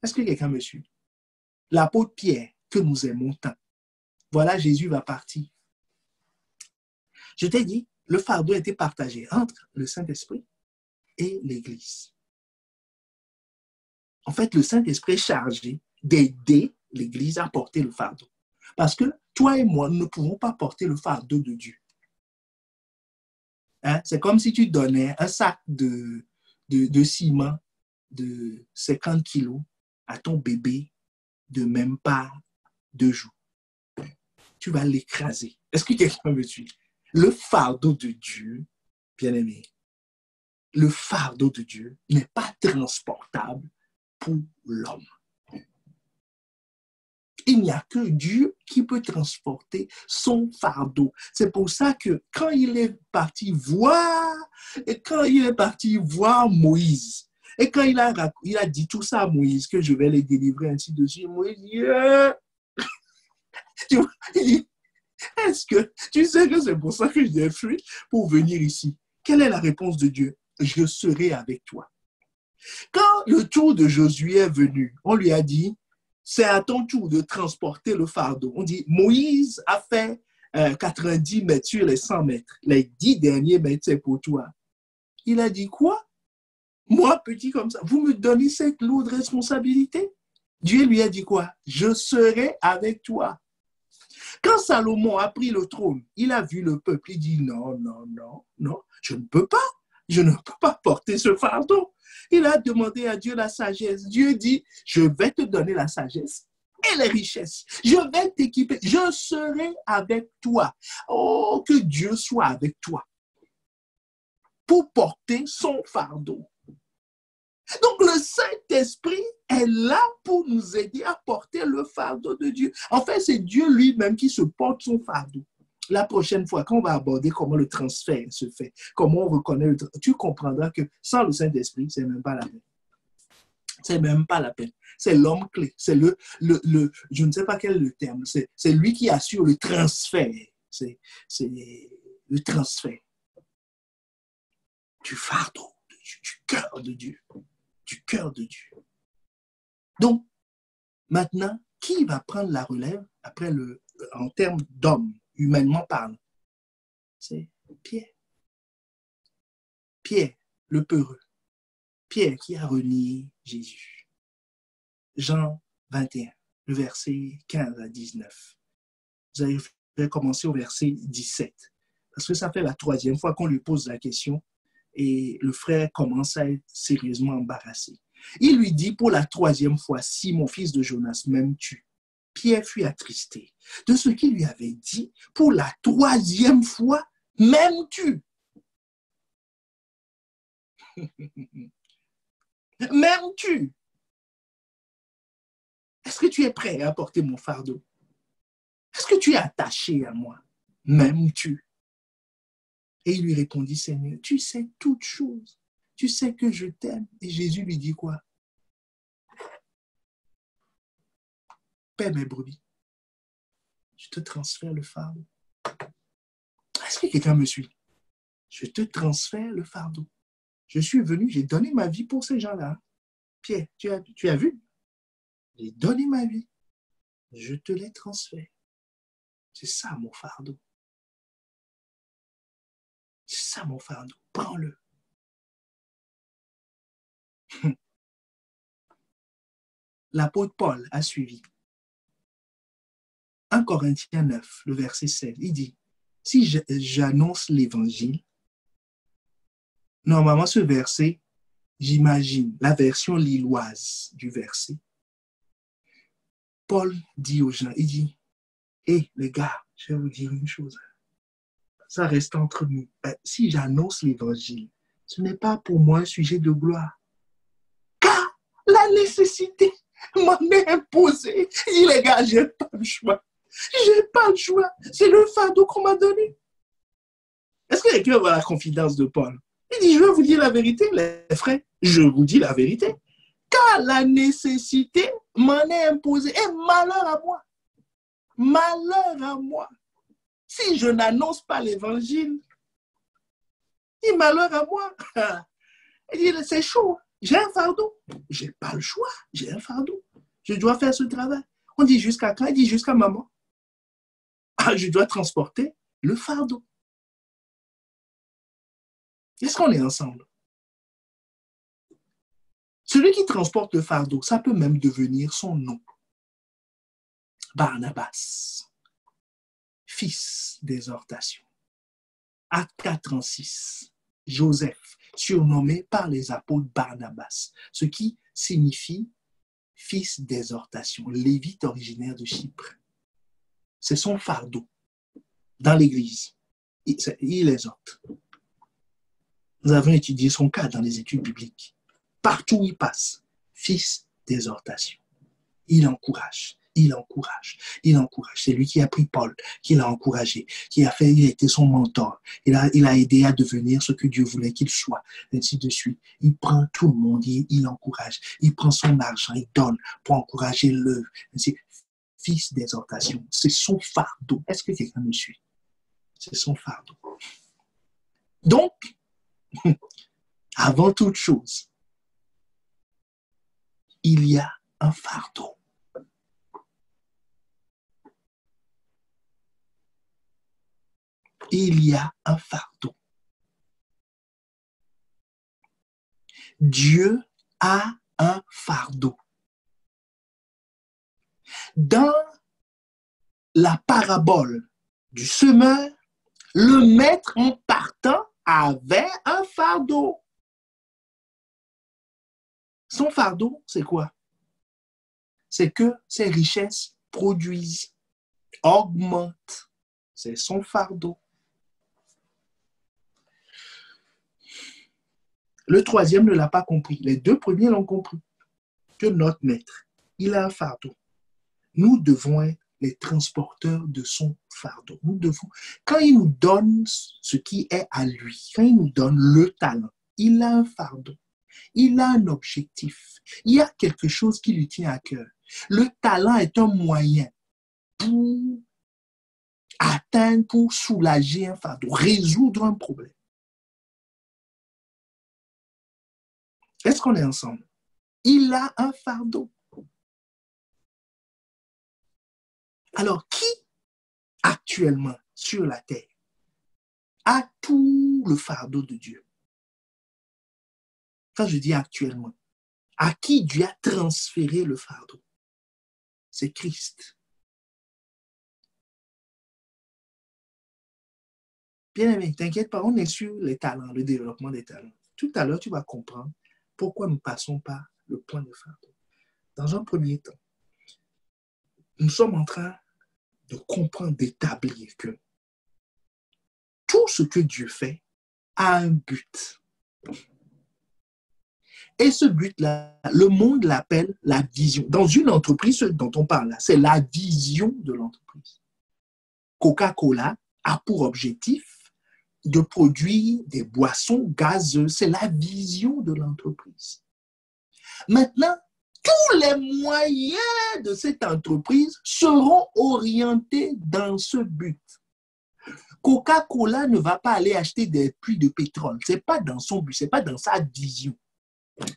Est-ce que quelqu'un me suit? L'apôtre Pierre, que nous aimons tant. Voilà, Jésus va partir. Je t'ai dit, le fardeau a été partagé entre le Saint-Esprit et l'Église. En fait, le Saint-Esprit est chargé d'aider l'Église à porter le fardeau. Parce que toi et moi, nous ne pouvons pas porter le fardeau de Dieu. Hein? C'est comme si tu donnais un sac de ciment de 50 kilos à ton bébé de même pas 2 jours. Tu vas l'écraser. Est-ce que quelqu'un me suit? Le fardeau de Dieu, bien-aimé, le fardeau de Dieu n'est pas transportable pour l'homme. Il n'y a que Dieu qui peut transporter son fardeau. C'est pour ça que quand il est parti voir Moïse, Et quand il a dit tout ça à Moïse, que je vais les délivrer ainsi de suite, Moïse dit, tu vois, il dit, est-ce que tu sais que c'est pour ça que j'ai fui pour venir ici? Quelle est la réponse de Dieu? Je serai avec toi. Quand le tour de Josué est venu, on lui a dit, c'est à ton tour de transporter le fardeau. On dit, Moïse a fait 90 mètres sur les 100 mètres. Les 10 derniers mètres, c'est pour toi. Il a dit, quoi? Moi, petit comme ça, vous me donnez cette lourde responsabilité? Dieu lui a dit quoi? Je serai avec toi. Quand Salomon a pris le trône, il a vu le peuple, il dit, non, non, non, non, je ne peux pas. Je ne peux pas porter ce fardeau. Il a demandé à Dieu la sagesse. Dieu dit, je vais te donner la sagesse et les richesses. Je vais t'équiper. Je serai avec toi. Oh, que Dieu soit avec toi pour porter son fardeau. Donc, le Saint-Esprit est là pour nous aider à porter le fardeau de Dieu. En fait, c'est Dieu lui-même qui se porte son fardeau. La prochaine fois, quand on va aborder comment le transfert se fait, comment on reconnaît le transfert, tu comprendras que sans le Saint-Esprit, c'est même pas la peine. C'est même pas la peine. C'est l'homme clé. C'est je ne sais pas quel est le terme. C'est lui qui assure le transfert. C'est le transfert du fardeau, du cœur de Dieu. Du cœur de Dieu. Donc, maintenant, qui va prendre la relève après en termes d'homme, humainement parlant? C'est Pierre. Pierre, le peureux. Pierre qui a renié Jésus. Jean 21, le verset 15 à 19. Vous allez commencer au verset 17. Parce que ça fait la 3e fois qu'on lui pose la question et le frère commence à être sérieusement embarrassé. Il lui dit pour la 3e fois, si mon fils de Jonas m'aimes-tu? Pierre fut attristé de ce qu'il lui avait dit pour la 3e fois, m'aimes-tu? M'aimes-tu? Est-ce que tu es prêt à porter mon fardeau? Est-ce que tu es attaché à moi? M'aimes-tu? Et il lui répondit, Seigneur, tu sais toutes choses. Tu sais que je t'aime. Et Jésus lui dit quoi? Paie mes brebis. Je te transfère le fardeau. Est-ce que quelqu'un me suit? Je te transfère le fardeau. Je suis venu, j'ai donné ma vie pour ces gens-là. Pierre, tu as vu? J'ai donné ma vie. Je te les transfère. C'est ça mon fardeau. C'est ça mon fardeau. Prends-le. L'apôtre Paul a suivi. 1 Corinthiens 9, le verset 7, il dit, si j'annonce l'évangile, normalement ce verset, j'imagine la version lilloise du verset. Paul dit aux gens, il dit, hé les gars, je vais vous dire une chose, ça reste entre nous. Si j'annonce l'évangile, ce n'est pas pour moi un sujet de gloire, car la nécessité m'en est imposée. Il dit, les gars, j'ai pas le choix. J'ai pas le choix. C'est le fardeau qu'on m'a donné. Est-ce que quelqu'un voit la confidence de Paul? Il dit, je vais vous dire la vérité, les frères. Je vous dis la vérité. Car la nécessité m'en est imposée. Et malheur à moi. Malheur à moi. Si je n'annonce pas l'évangile, il malheur à moi. Il dit, c'est chaud. J'ai un fardeau. J'ai pas le choix. J'ai un fardeau. Je dois faire ce travail. On dit jusqu'à quand? Il dit jusqu'à maman. Je dois transporter le fardeau. Est-ce qu'on est ensemble? Celui qui transporte le fardeau, ça peut même devenir son nom. Barnabas, fils d'exhortation. Acte 4:36. Joseph, surnommé par les apôtres Barnabas, ce qui signifie fils d'exhortation. Lévite originaire de Chypre. C'est son fardeau dans l'Église. Il exhorte. Nous avons étudié son cas dans les études bibliques. Partout où il passe, fils d'exhortation. Il encourage. Il encourage. Il encourage. C'est lui qui a pris Paul, qui l'a encouragé, il a été son mentor. Il a aidé à devenir ce que Dieu voulait qu'il soit, ainsi de suite. Il prend tout le monde, il encourage. Il prend son argent, il donne pour encourager l'œuvre. Fils d'exhortation, c'est son fardeau. Est-ce que quelqu'un me suit? C'est son fardeau. Donc, avant toute chose, il y a un fardeau. Il y a un fardeau. Dieu a un fardeau. Dans la parabole du semeur, le maître en partant avait un fardeau. Son fardeau, c'est quoi? C'est que ses richesses produisent, augmentent. C'est son fardeau. Le troisième ne l'a pas compris. Les deux premiers l'ont compris. Que notre maître, il a un fardeau. Nous devons être les transporteurs de son fardeau. Nous devons, quand il nous donne ce qui est à lui, quand il nous donne le talent, il a un fardeau. Il a un objectif. Il y a quelque chose qui lui tient à cœur. Le talent est un moyen pour atteindre, pour soulager un fardeau, résoudre un problème. Est-ce qu'on est ensemble? Il a un fardeau. Alors, qui actuellement sur la terre a tout le fardeau de Dieu? Quand je dis actuellement, à qui Dieu a transféré le fardeau? C'est Christ. Bien aimé, t'inquiète pas, on est sur les talents, le développement des talents. Tout à l'heure, tu vas comprendre pourquoi nous passons par le point de fardeau. Dans un premier temps, nous sommes en train de comprendre, d'établir que tout ce que Dieu fait a un but. Et ce but-là, le monde l'appelle la vision. Dans une entreprise, ce dont on parle là, c'est la vision de l'entreprise. Coca-Cola a pour objectif de produire des boissons gazeuses. C'est la vision de l'entreprise. Maintenant, tous les moyens de cette entreprise seront orientés dans ce but. Coca-Cola ne va pas aller acheter des puits de pétrole. Ce n'est pas dans son but, ce n'est pas dans sa vision.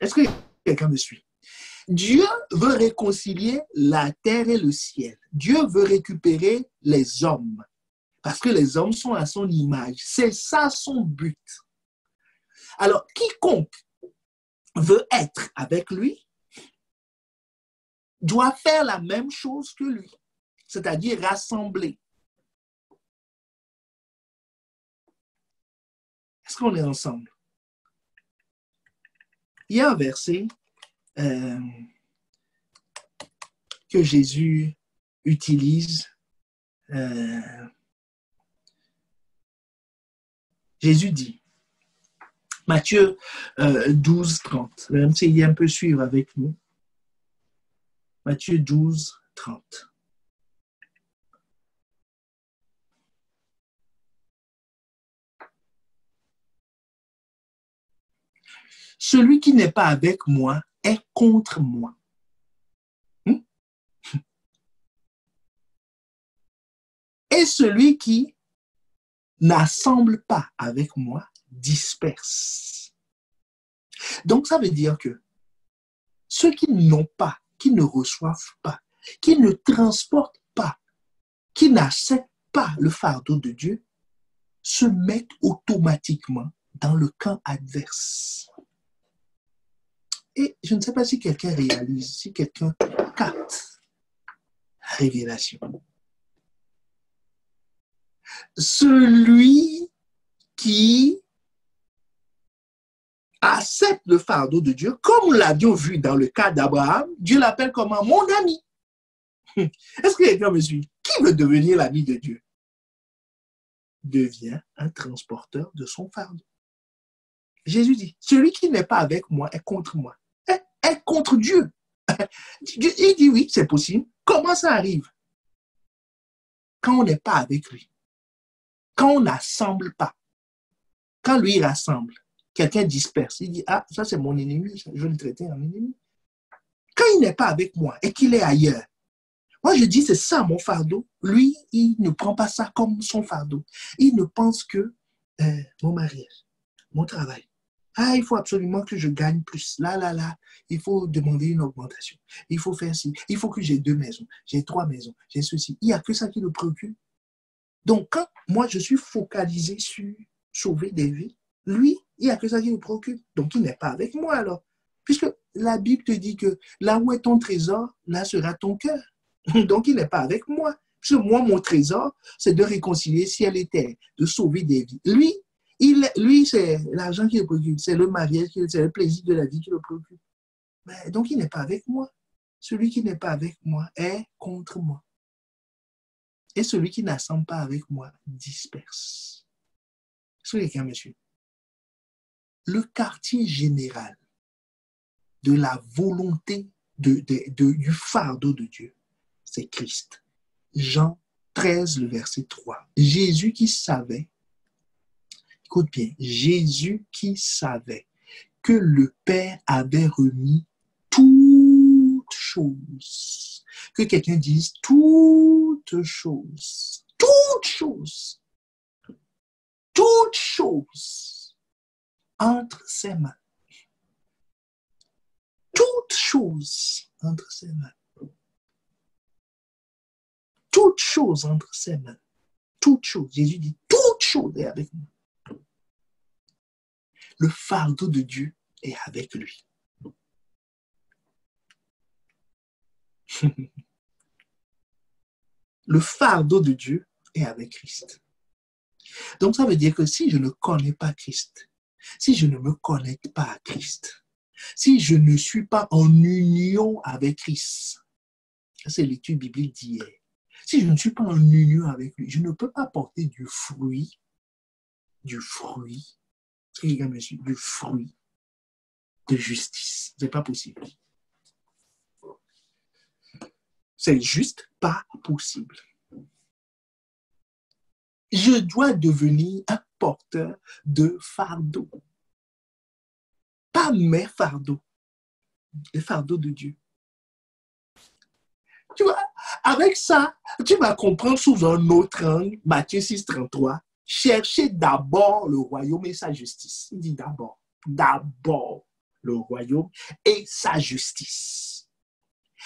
Est-ce que quelqu'un me suit? Dieu veut réconcilier la terre et le ciel. Dieu veut récupérer les hommes parce que les hommes sont à son image. C'est ça son but. Alors, quiconque veut être avec lui doit faire la même chose que lui, c'est-à-dire rassembler. Est-ce qu'on est ensemble? Il y a un verset que Jésus utilise. Jésus dit, Matthieu 12, 30. Le MCI un peu suivre avec nous. Matthieu 12, 30. Celui qui n'est pas avec moi est contre moi. Et celui qui n'assemble pas avec moi disperse. Donc, ça veut dire que ceux qui n'ont pas, qui ne reçoivent pas, qui ne transportent pas, qui n'acceptent pas le fardeau de Dieu, se mettent automatiquement dans le camp adverse. Et je ne sais pas si quelqu'un réalise, si quelqu'un capte la révélation. Celui qui accepte le fardeau de Dieu, comme nous l'avions vu dans le cas d'Abraham, Dieu l'appelle comment? Mon ami. Est-ce que quelqu'un me suit? Qui veut devenir l'ami de Dieu? Devient un transporteur de son fardeau. Jésus dit, celui qui n'est pas avec moi est contre moi. Est contre Dieu. Il dit oui, c'est possible. Comment ça arrive? Quand on n'est pas avec lui, quand on n'assemble pas, quand lui il rassemble, quelqu'un disperse, il dit, ah, ça c'est mon ennemi, je vais le traiter en ennemi. Quand il n'est pas avec moi et qu'il est ailleurs, moi je dis, c'est ça mon fardeau. Lui, il ne prend pas ça comme son fardeau. Il ne pense que mon mariage, mon travail. Ah, il faut absolument que je gagne plus. Là, il faut demander une augmentation. Il faut faire ci. Il faut que j'ai 2 maisons, j'ai 3 maisons, j'ai ceci. Il n'y a que ça qui le préoccupe. Donc, quand moi, je suis focalisé sur sauver des vies, lui, il n'y a que ça qui le préoccupe. Donc, il n'est pas avec moi alors. Puisque la Bible te dit que là où est ton trésor, là sera ton cœur. Donc, il n'est pas avec moi. Puisque moi, mon trésor, c'est de réconcilier ciel et terre, de sauver des vies. Lui, c'est l'argent qui le préoccupe, c'est le mariage, c'est le plaisir de la vie qui le préoccupe. Mais, donc, il n'est pas avec moi. Celui qui n'est pas avec moi est contre moi. Et celui qui n'assemble pas avec moi disperse. Est-ce que quelqu'un me suit? Le quartier général de la volonté du fardeau de Dieu, c'est Christ. Jean 13, le verset 3. Jésus qui savait, écoute bien, Jésus qui savait que le Père avait remis toutes choses. Que quelqu'un dise toutes choses. Toutes choses. Toutes choses entre ses mains. Toutes choses entre ses mains. Toutes choses entre ses mains. Toutes choses. Jésus dit toutes choses est avec nous. Le fardeau de Dieu est avec lui. Le fardeau de Dieu est avec Christ. Donc, ça veut dire que si je ne connais pas Christ, si je ne me connecte pas à Christ, si je ne suis pas en union avec Christ, c'est l'étude biblique d'hier, si je ne suis pas en union avec lui, je ne peux pas porter du fruit, du fruit de justice. Ce n'est pas possible. C'est juste pas possible. Je dois devenir un porteur de fardeau. Pas mes fardeaux, les fardeaux de Dieu. Tu vois, avec ça, tu vas comprendre sous un autre angle, Matthieu 6, 33, cherchez d'abord le royaume et sa justice. Il dit d'abord le royaume et sa justice.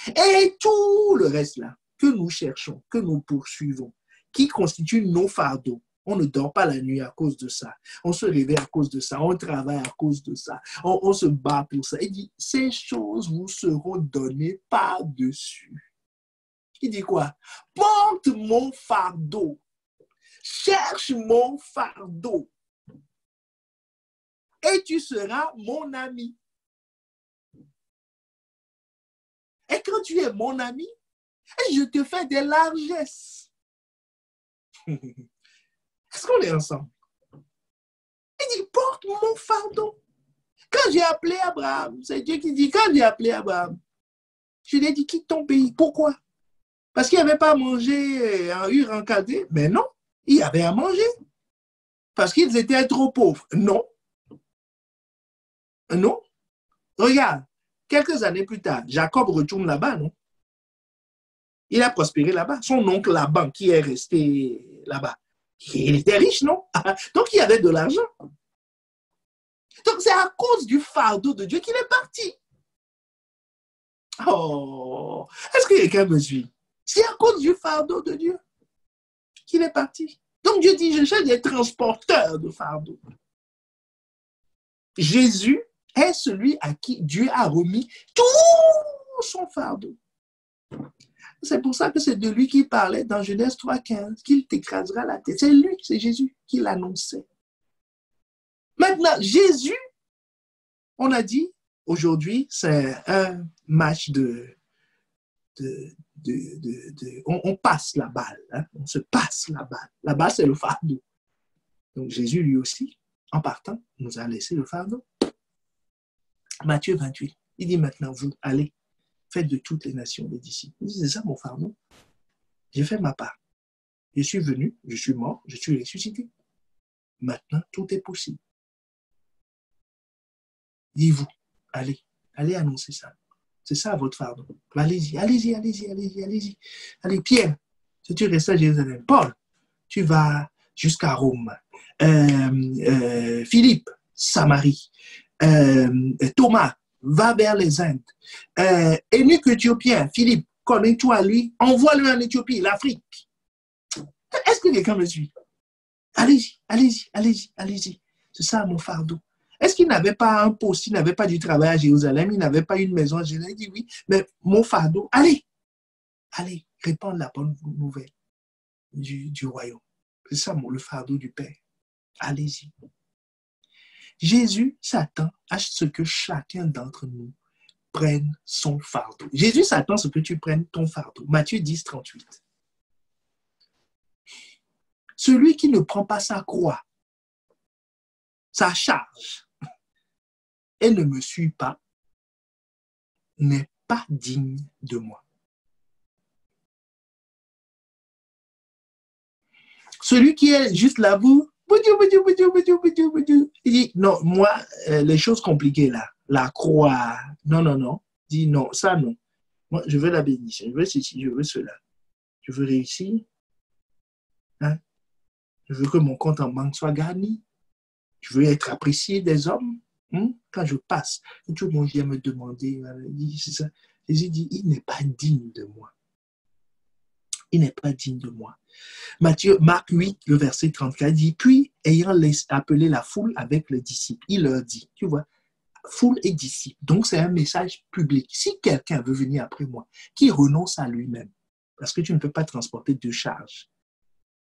Et tout le reste là, que nous cherchons, que nous poursuivons, qui constitue nos fardeaux. On ne dort pas la nuit à cause de ça. On se réveille à cause de ça. On travaille à cause de ça. On se bat pour ça. Il dit, ces choses vous seront données par-dessus. Il dit quoi? Porte mon fardeau. Cherche mon fardeau. Et tu seras mon ami. Et quand tu es mon ami, je te fais des largesses. Est-ce qu'on est ensemble? Il dit, porte mon fardeau. Quand j'ai appelé Abraham, c'est Dieu qui dit, quand j'ai appelé Abraham, je lui ai dit, quitte ton pays. Pourquoi? Parce qu'il n'avait pas à manger en Ur encadré. Mais non, il avait à manger. Parce qu'ils étaient trop pauvres. Non. Non. Regarde, quelques années plus tard, Jacob retourne là-bas, non? Il a prospéré là-bas. Son oncle Laban, qui est resté là-bas, il était riche, non? Donc, il y avait de l'argent. Donc, c'est à cause du fardeau de Dieu qu'il est parti. Oh, est-ce que quelqu'un me suit? C'est à cause du fardeau de Dieu qu'il est parti. Donc, Dieu dit, je cherche des transporteurs de fardeau. Jésus est celui à qui Dieu a remis tout son fardeau. C'est pour ça que c'est de lui qu'il parlait dans Genèse 3,15, qu'il t'écrasera la tête. C'est lui, c'est Jésus qui l'annonçait. Maintenant, Jésus, on a dit, aujourd'hui, c'est un match on passe la balle, hein? On se passe la balle. La balle, c'est le fardeau. Donc, Jésus, lui aussi, en partant, nous a laissé le fardeau. Matthieu 28, il dit maintenant, vous, allez, Faites de toutes les nations des disciples. Il dit, c'est ça mon fardeau. J'ai fait ma part. Je suis venu, je suis mort, je suis ressuscité. Maintenant, tout est possible. Dis-vous, allez annoncer ça. C'est ça votre fardeau. Allez-y. Allez, Pierre, si tu restes à Jérusalem, Paul, tu vas jusqu'à Rome. Philippe, Samarie. Thomas, va vers les Indes. Eunuque éthiopien, Philippe, connais-toi à lui, envoie-le en Éthiopie, l'Afrique. Est-ce que quelqu'un me suit? Allez-y. C'est ça mon fardeau. Est-ce qu'il n'avait pas un poste, il n'avait pas du travail à Jérusalem, il n'avait pas une maison à Jérusalem? Il dit oui, mais mon fardeau, allez, répandre la bonne nouvelle du royaume. C'est ça le fardeau du Père. Allez-y. Jésus s'attend à ce que chacun d'entre nous prenne son fardeau. Jésus s'attend à ce que tu prennes ton fardeau. Matthieu 10, 38. Celui qui ne prend pas sa croix, sa charge, et ne me suit pas, n'est pas digne de moi. Celui qui est juste là, vous, il dit, non, moi, les choses compliquées là, la croix, non, il dit, non, ça non. Moi, je veux la bénédiction, je veux ceci, je veux cela. Je veux réussir. Hein? Je veux que mon compte en banque soit garni. Je veux être apprécié des hommes. Quand je passe, tout le monde vient me demander, c'est ça. Jésus dit, il n'est pas digne de moi. Il n'est pas digne de moi. Marc 8, le verset 34 dit, puis ayant appelé la foule avec les disciples, il leur dit, tu vois, foule et disciples. Donc c'est un message public. Si quelqu'un veut venir après moi, qui renonce à lui-même, parce que tu ne peux pas transporter deux charges,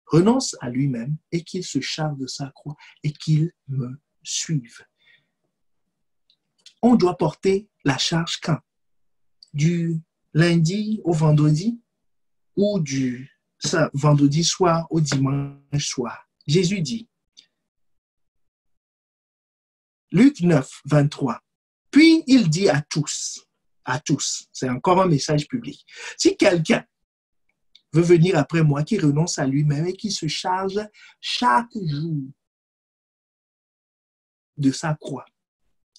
renonce à lui-même et qu'il se charge de sa croix et qu'il me suive. On doit porter la charge quand? Du lundi au vendredi ou du vendredi soir au dimanche soir. Jésus dit, Luc 9, 23, puis il dit à tous, c'est encore un message public, si quelqu'un veut venir après moi, qui renonce à lui-même et qui se charge chaque jour de sa croix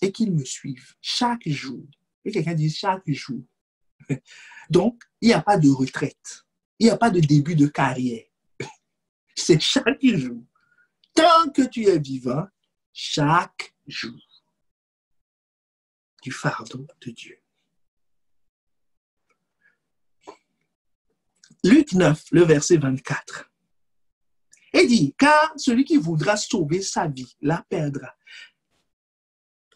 et qu'il me suive chaque jour. Et quelqu'un dit chaque jour. Donc, il n'y a pas de retraite. Il n'y a pas de début de carrière. C'est chaque jour. Tant que tu es vivant, chaque jour du fardeau de Dieu. Luc 9, le verset 24. Il dit, car celui qui voudra sauver sa vie la perdra.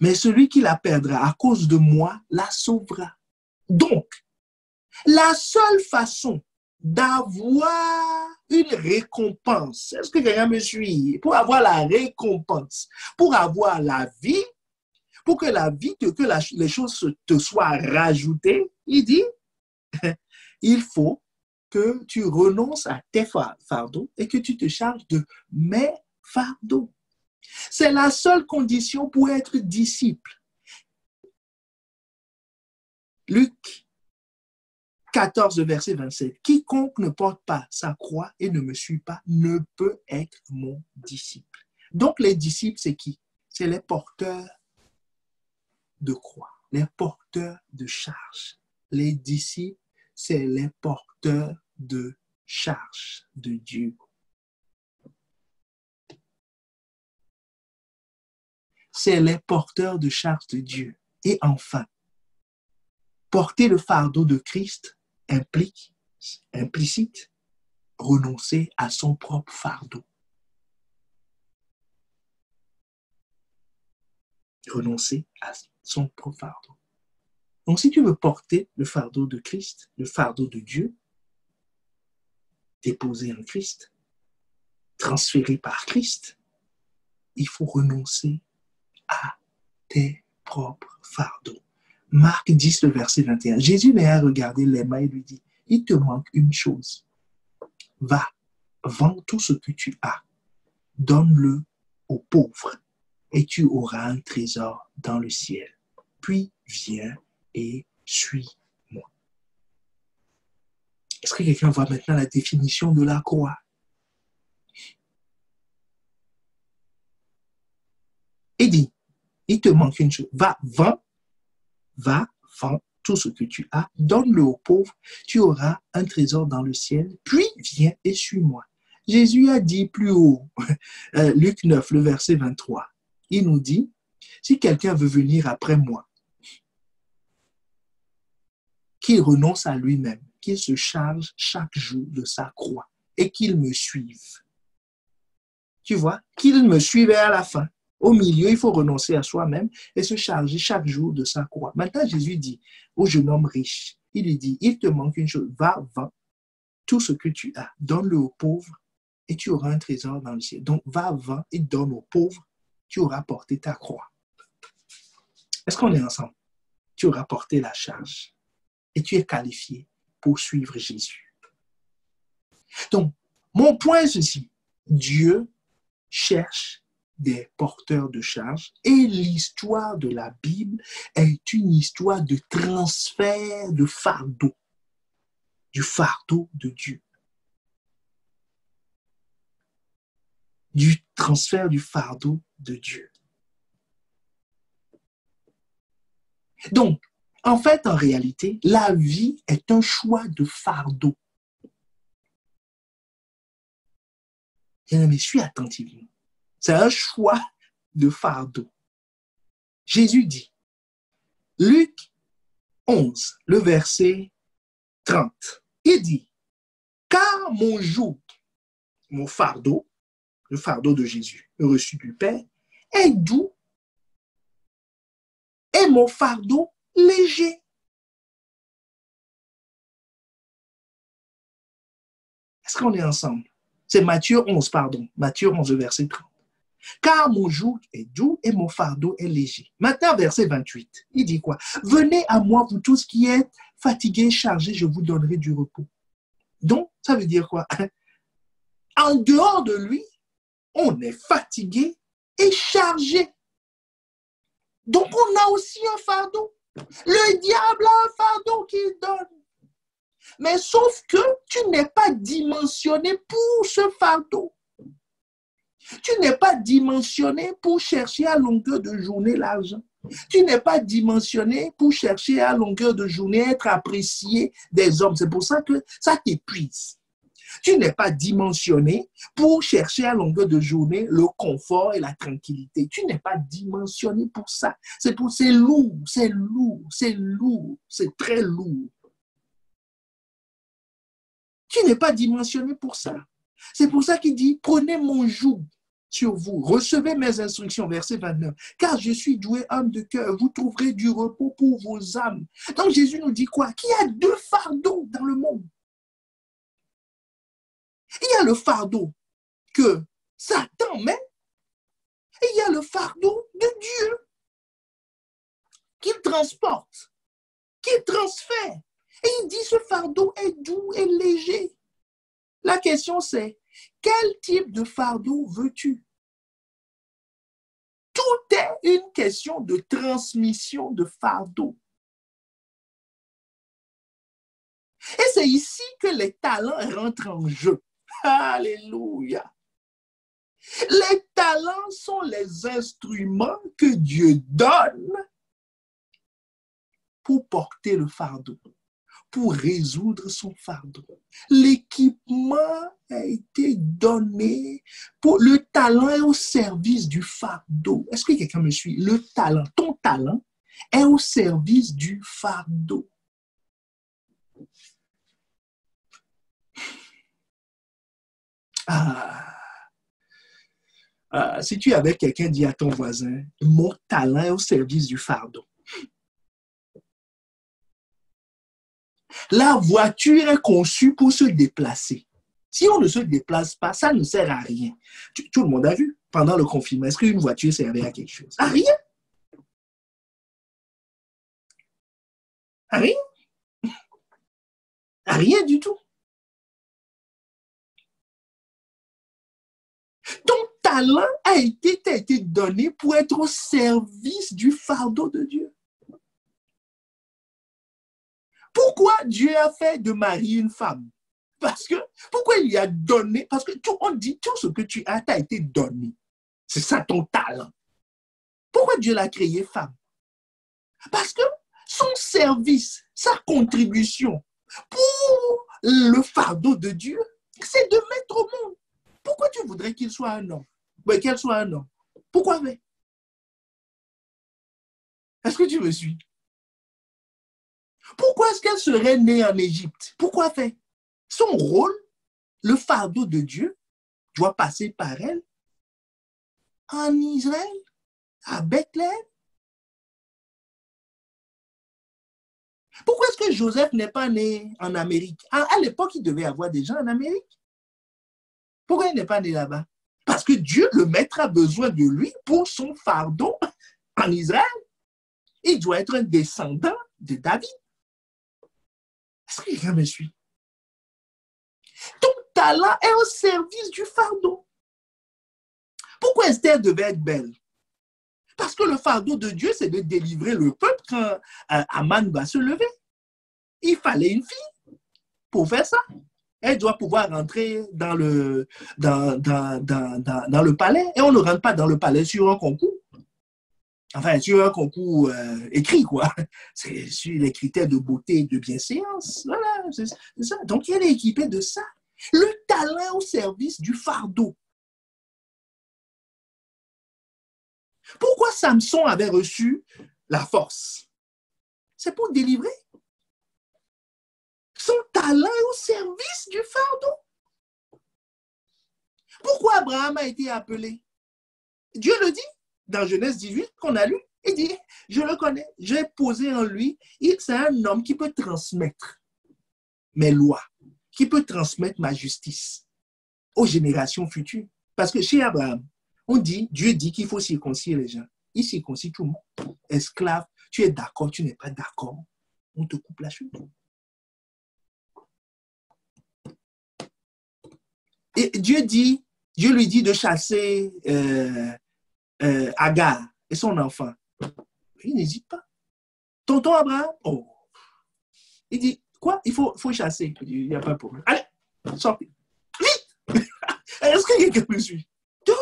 Mais celui qui la perdra à cause de moi la sauvera. Donc, la seule façon d'avoir une récompense, est-ce que quelqu'un me suit? Pour avoir la récompense, pour avoir la vie, pour que la vie, les choses te soient rajoutées, il dit, il faut que tu renonces à tes fardeaux et que tu te charges de mes fardeaux. C'est la seule condition pour être disciple. Luc 14, verset 27. Quiconque ne porte pas sa croix et ne me suit pas ne peut être mon disciple. Donc les disciples, c'est qui? C'est les porteurs de croix, les porteurs de charge. Les disciples, c'est les porteurs de charge de Dieu. C'est les porteurs de charge de Dieu. Et enfin, porter le fardeau de Christ implique, implicite, renoncer à son propre fardeau. Renoncer à son propre fardeau. Donc, si tu veux porter le fardeau de Christ, le fardeau de Dieu, déposé en Christ, transféré par Christ, il faut renoncer à tes propres fardeaux. Marc 10, le verset 21. Jésus n'a regardé les mains et lui dit, il te manque une chose. Va, vends tout ce que tu as, donne-le aux pauvres et tu auras un trésor dans le ciel. Puis viens et suis-moi. Est-ce que quelqu'un voit maintenant la définition de la croix? Il dit, il te manque une chose. Va, vends tout ce que tu as, donne-le aux pauvres, tu auras un trésor dans le ciel, puis viens et suis-moi. Jésus a dit plus haut, Luc 9, le verset 23, il nous dit, si quelqu'un veut venir après moi, qu'il renonce à lui-même, qu'il se charge chaque jour de sa croix et qu'il me suive. Tu vois, qu'il me suive à la fin. Au milieu, il faut renoncer à soi-même et se charger chaque jour de sa croix. Maintenant, Jésus dit au jeune homme riche, il lui dit, il te manque une chose, va, vends tout ce que tu as, donne-le aux pauvres et tu auras un trésor dans le ciel. Donc, va, vends et donne aux pauvres, tu auras porté ta croix. Est-ce qu'on est ensemble? Tu auras porté la charge et tu es qualifié pour suivre Jésus. Donc, mon point est ceci, Dieu cherche des porteurs de charge et l'histoire de la Bible est une histoire de transfert de fardeau, du fardeau de Dieu. Du transfert du fardeau de Dieu. Donc, en fait, en réalité, la vie est un choix de fardeau. Mais suis attentivement. C'est un choix de fardeau. Jésus dit, Luc 11, le verset 30, il dit, car mon joug, mon fardeau, le fardeau de Jésus, reçu du Père, est doux et mon fardeau léger. Est-ce qu'on est ensemble? C'est Matthieu 11, Matthieu 11, verset 30. Car mon joug est doux et mon fardeau est léger. Maintenant, verset 28, il dit quoi? Venez à moi, vous tous qui êtes fatigués, chargés, je vous donnerai du repos. Donc, ça veut dire quoi? En dehors de lui, on est fatigué et chargé. Donc, on a aussi un fardeau. Le diable a un fardeau qu'il donne. Mais sauf que tu n'es pas dimensionné pour ce fardeau. Tu n'es pas dimensionné pour chercher à longueur de journée l'argent. Tu n'es pas dimensionné pour chercher à longueur de journée être apprécié des hommes. C'est pour ça que ça t'épuise. Tu n'es pas dimensionné pour chercher à longueur de journée le confort et la tranquillité. Tu n'es pas dimensionné pour ça. C'est lourd, c'est lourd, c'est lourd, c'est très lourd. Tu n'es pas dimensionné pour ça. C'est pour ça qu'il dit, prenez mon joug sur vous, recevez mes instructions, verset 29, car je suis doué, homme de cœur, vous trouverez du repos pour vos âmes. Donc Jésus nous dit quoi? Qu'il y a deux fardeaux dans le monde. Il y a le fardeau que Satan met, et il y a le fardeau de Dieu qu'il transporte, qu'il transfère. Et il dit, ce fardeau est doux et léger. La question c'est, quel type de fardeau veux-tu? Tout est une question de transmission de fardeau. Et c'est ici que les talents rentrent en jeu. Alléluia. Les talents sont les instruments que Dieu donne pour porter le fardeau, pour résoudre son fardeau. L'équipement a été donné pour le talent est au service du fardeau. Est-ce que quelqu'un me suit? Le talent, ton talent est au service du fardeau. Si tu es avec quelqu'un, dis à ton voisin, mon talent est au service du fardeau. La voiture est conçue pour se déplacer. Si on ne se déplace pas, ça ne sert à rien. Tout le monde a vu pendant le confinement, est-ce qu'une voiture servait à quelque chose? À rien. À rien. À rien du tout. Ton talent t'a été donné pour être au service du fardeau de Dieu. Pourquoi Dieu a fait de Marie une femme? Parce que, pourquoi il lui a donné? Parce que on dit, tout ce que tu as t'a été donné. C'est ça ton talent. Pourquoi Dieu l'a créée femme? Parce que son service, sa contribution pour le fardeau de Dieu, c'est de mettre au monde. Pourquoi tu voudrais qu'il soit un homme? Ben, qu'elle soit un homme. Pourquoi? Est-ce que tu me suis? Pourquoi est-ce qu'elle serait née en Égypte? Pourquoi faire? Son rôle, le fardeau de Dieu, doit passer par elle en Israël, à Bethléem. Pourquoi est-ce que Joseph n'est pas né en Amérique? À l'époque, il devait y avoir des gens en Amérique. Pourquoi il n'est pas né là-bas? Parce que Dieu, le maître, a besoin de lui pour son fardeau en Israël. Il doit être un descendant de David. Est-ce que quelqu'un me suit? Ton talent est au service du fardeau. Pourquoi Esther devait être belle? Parce que le fardeau de Dieu, c'est de délivrer le peuple quand Aman va se lever. Il fallait une fille pour faire ça. Elle doit pouvoir rentrer dans le palais. Et on ne rentre pas dans le palais sur un concours. Enfin, sur un concours écrit, quoi. C'est sur les critères de beauté et de bienséance. Voilà, c'est ça. Donc, elle est équipée de ça. Le talent au service du fardeau. Pourquoi Samson avait reçu la force? C'est pour délivrer. Son talent est au service du fardeau. Pourquoi Abraham a été appelé? Dieu le dit dans Genèse 18 qu'on a lu. Il dit, je le connais, j'ai posé en lui. C'est un homme qui peut transmettre mes lois, qui peut transmettre ma justice aux générations futures. Parce que chez Abraham, on dit, Dieu dit qu'il faut circoncire les gens. Il circoncit tout le monde. Esclave, tu es d'accord, tu n'es pas d'accord. On te coupe la cheville. Et Dieu lui dit de chasser Agar et son enfant. Il n'hésite pas. Tonton Abraham, oh. Il dit, quoi? Il faut chasser. Il n'y a pas de problème. Allez, sortez. Vite! Est-ce que quelqu'un me suit? Tout.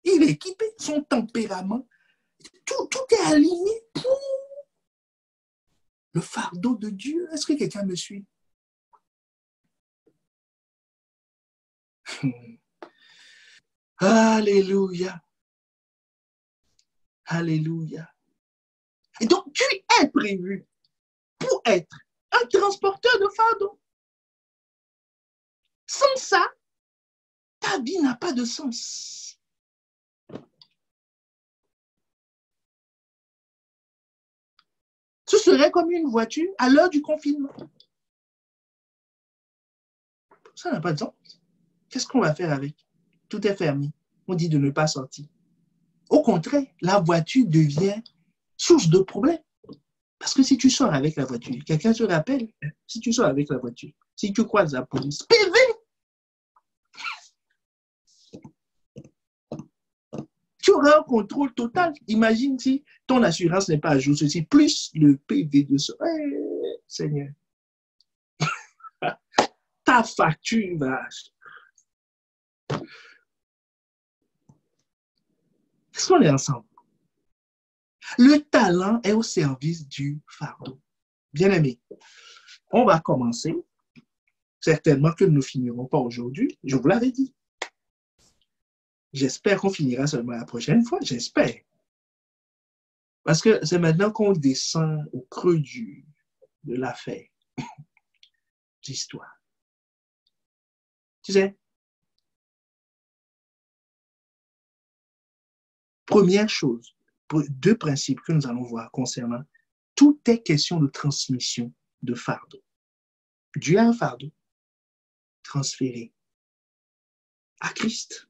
Il est équipé, son tempérament. Tout est aligné pour le fardeau de Dieu. Est-ce que quelqu'un me suit? Alléluia. Alléluia. Et donc, tu es prévu pour être un transporteur de fardeau. Sans ça, ta vie n'a pas de sens. Ce serait comme une voiture à l'heure du confinement. Ça n'a pas de sens. Qu'est-ce qu'on va faire avec? Tout est fermé. On dit de ne pas sortir. Au contraire, la voiture devient source de problèmes. Parce que si tu sors avec la voiture, quelqu'un te rappelle, si tu sors avec la voiture, si tu croises la police, PV! Tu auras un contrôle total. Imagine si ton assurance n'est pas à jour, ceci, plus le PV de ça. Seigneur. Ta facture va... Est-ce qu'on est ensemble? Le talent est au service du fardeau. Bien-aimés, on va commencer. Certainement que nous ne finirons pas aujourd'hui. Je vous l'avais dit. J'espère qu'on finira seulement la prochaine fois. J'espère. Parce que c'est maintenant qu'on descend au creux de l'affaire, l'histoire. Tu sais, première chose, deux principes que nous allons voir concernant tout est question de transmission de fardeau. Dieu a un fardeau transféré à Christ,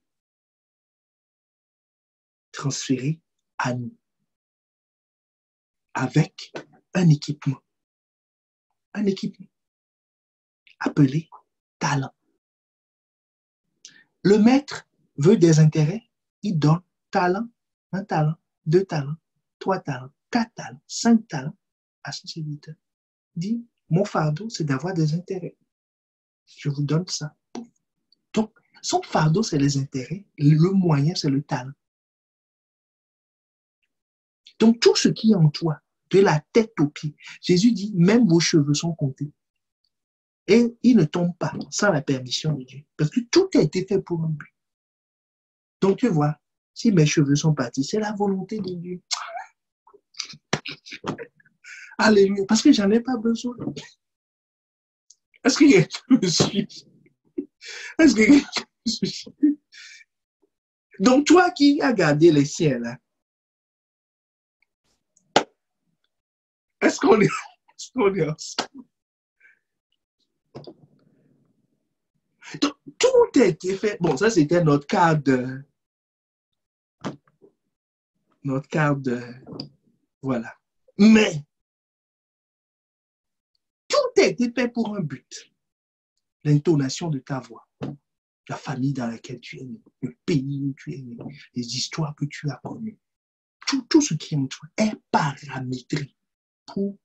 transféré à nous, avec un équipement appelé talent. Le maître veut des intérêts, il donne talent, un talent, deux talents, 3 talents, 4 talents, 5 talents à son serviteur. Dit, mon fardeau, c'est d'avoir des intérêts. Je vous donne ça. Donc, son fardeau, c'est les intérêts. Le moyen, c'est le talent. Donc, tout ce qui est en toi, de la tête aux pieds, Jésus dit, même vos cheveux sont comptés. Et ils ne tombent pas sans la permission de Dieu. Parce que tout a été fait pour un but. Donc, tu vois, si mes cheveux sont partis, c'est la volonté de Dieu. Alléluia. Parce que j'en ai pas besoin. Est-ce que je me suis? Est-ce que je me suis? Donc, toi qui as gardé les siens, là, est-ce qu'on est ensemble? Donc, tout a été fait. Bon, ça, c'était notre cadre. Voilà. Mais, tout a été fait pour un but. L'intonation de ta voix, la famille dans laquelle tu es né, le pays où tu es né, les histoires que tu as connues. Tout ce qui est en toi est paramétré pour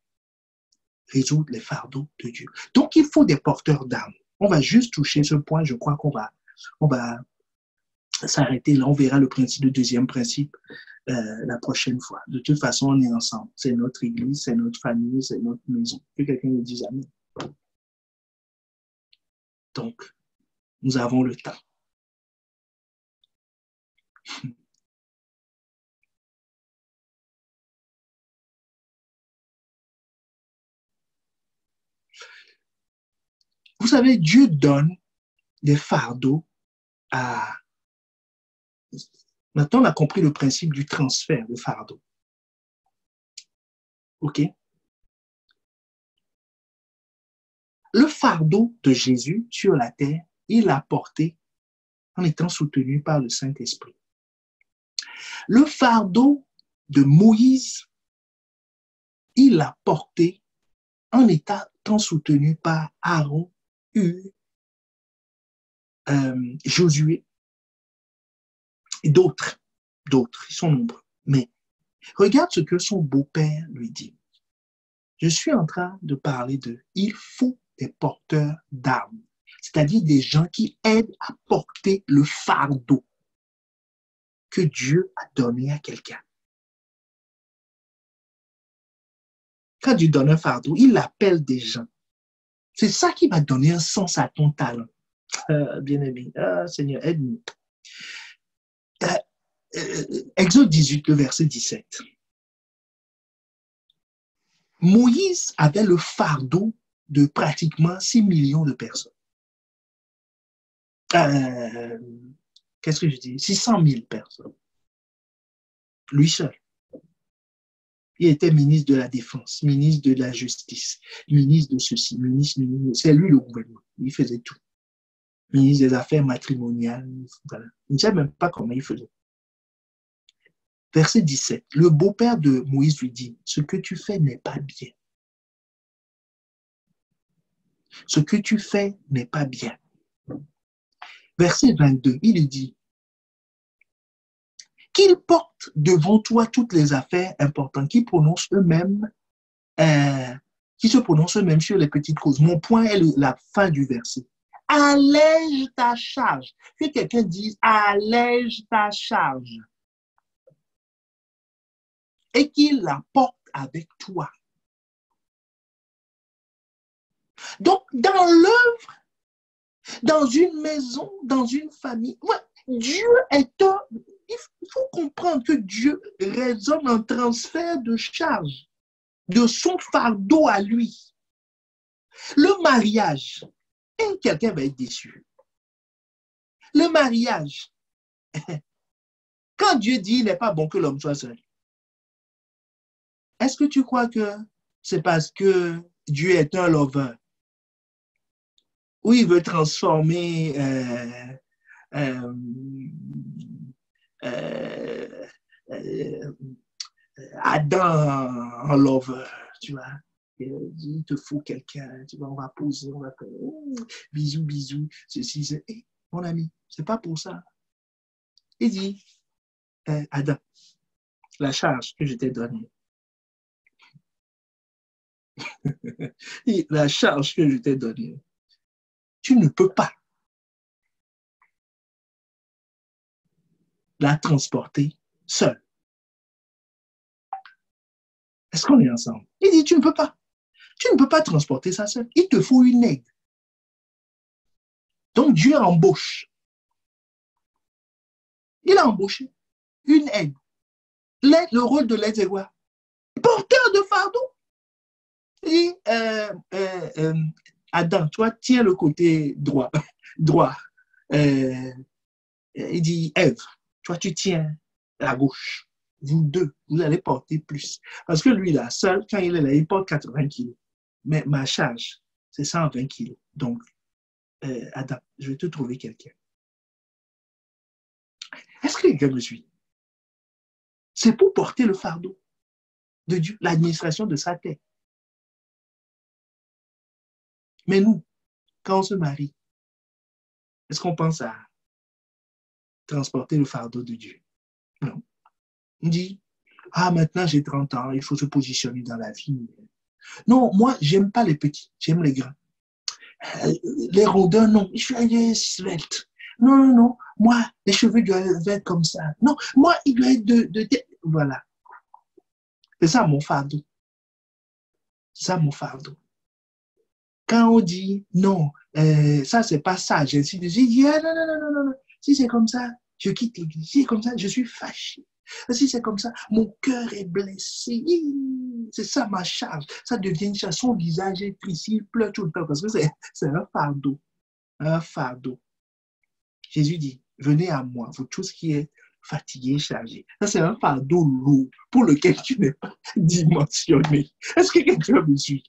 résoudre les fardeaux de Dieu. Donc, il faut des porteurs d'âme. On va juste toucher ce point. Je crois qu'on va s'arrêter là. On verra le deuxième principe la prochaine fois. De toute façon, on est ensemble. C'est notre église, c'est notre famille, c'est notre maison. Que quelqu'un me dise amen. Donc, nous avons le temps. Vous savez, Dieu donne des fardeaux à... Maintenant, on a compris le principe du transfert de fardeau. OK? Le fardeau de Jésus sur la terre, il l'a porté en étant soutenu par le Saint-Esprit. Le fardeau de Moïse, il l'a porté en étant soutenu par Aaron, Hur, Josué et d'autres. Ils sont nombreux. Mais regarde ce que son beau-père lui dit. Je suis en train de parler il faut des porteurs d'armes, c'est-à-dire des gens qui aident à porter le fardeau que Dieu a donné à quelqu'un. Quand Dieu donne un fardeau, il appelle des gens. C'est ça qui va donner un sens à ton talent. Bien-aimé, Seigneur, aide-nous. Exode 18, le verset 17. Moïse avait le fardeau de pratiquement 6 millions de personnes. Qu'est-ce que je dis? 600 000 personnes. Lui seul. Il était ministre de la Défense, ministre de la Justice, ministre de ceci, ministre. C'est lui le gouvernement. Il faisait tout. Ministre des Affaires matrimoniales. Voilà. Il ne savait même pas comment il faisait. Verset 17. Le beau-père de Moïse lui dit, ce que tu fais n'est pas bien. Ce que tu fais n'est pas bien. Verset 22, il lui dit, qu'ils portent devant toi toutes les affaires importantes, qui se prononcent eux-mêmes sur les petites causes. Mon point est la fin du verset. Allège ta charge. Que quelqu'un dise, allège ta charge. Et qu'il la porte avec toi. Donc, dans l'œuvre, dans une maison, dans une famille, Dieu est un... Il faut comprendre que Dieu raisonne un transfert de charge, de son fardeau à lui. Le mariage, et quelqu'un va être déçu. Le mariage, quand Dieu dit il n'est pas bon que l'homme soit seul, est-ce que tu crois que c'est parce que Dieu est un lover ou il veut transformer Adam en lover, tu vois? Il te faut quelqu'un, tu vois, on va poser, on va faire bisous, bisous, ceci, c'est... Hey, mon ami, c'est pas pour ça. Il dit, Adam, la charge que je t'ai donnée. La charge que je t'ai donnée. Tu ne peux pas la transporter seul. Est-ce qu'on est ensemble? Il dit, tu ne peux pas. Tu ne peux pas transporter ça seul. Il te faut une aide. Donc Dieu embauche. Il a embauché une aide. L'aide, le rôle de l'aide, c'est quoi? Porteur de fardeau. Et Adam, toi, tiens le côté droit. droit. Il dit, Ève, toi, tu tiens la gauche. Vous deux, vous allez porter plus. Parce que lui, là, seul, quand il est là, il porte 80 kilos. Mais ma charge, c'est 120 kilos. Donc, Adam, je vais te trouver quelqu'un. Est-ce que quelqu'un me suit? C'est pour porter le fardeau de Dieu, l'administration de sa tête. Mais nous, quand on se marie, est-ce qu'on pense à transporter le fardeau de Dieu? Non. On dit, ah, maintenant j'ai 30 ans, il faut se positionner dans la vie. Non, moi, j'aime pas les petits, j'aime les grands. Les rondeurs, non, je suis svelte. Non, non, non, moi, les cheveux doivent être comme ça. Non, moi, il doit être de voilà. C'est ça mon fardeau. C'est ça mon fardeau. Quand on dit non, ça, c'est pas ça, j'ai dit, ah, non, non, non, non, non, non. Si c'est comme ça, je quitte l'église. Si c'est comme ça, je suis fâché. Si c'est comme ça, mon cœur est blessé. C'est ça ma charge. Ça devient une charge. Son visage est triste, il pleure tout le temps parce que c'est un fardeau. Un fardeau. Jésus dit, venez à moi, vous tous qui êtes fatigués, chargés. Ça, c'est un fardeau lourd pour lequel tu n'es pas dimensionné. Est-ce que quelqu'un me suit?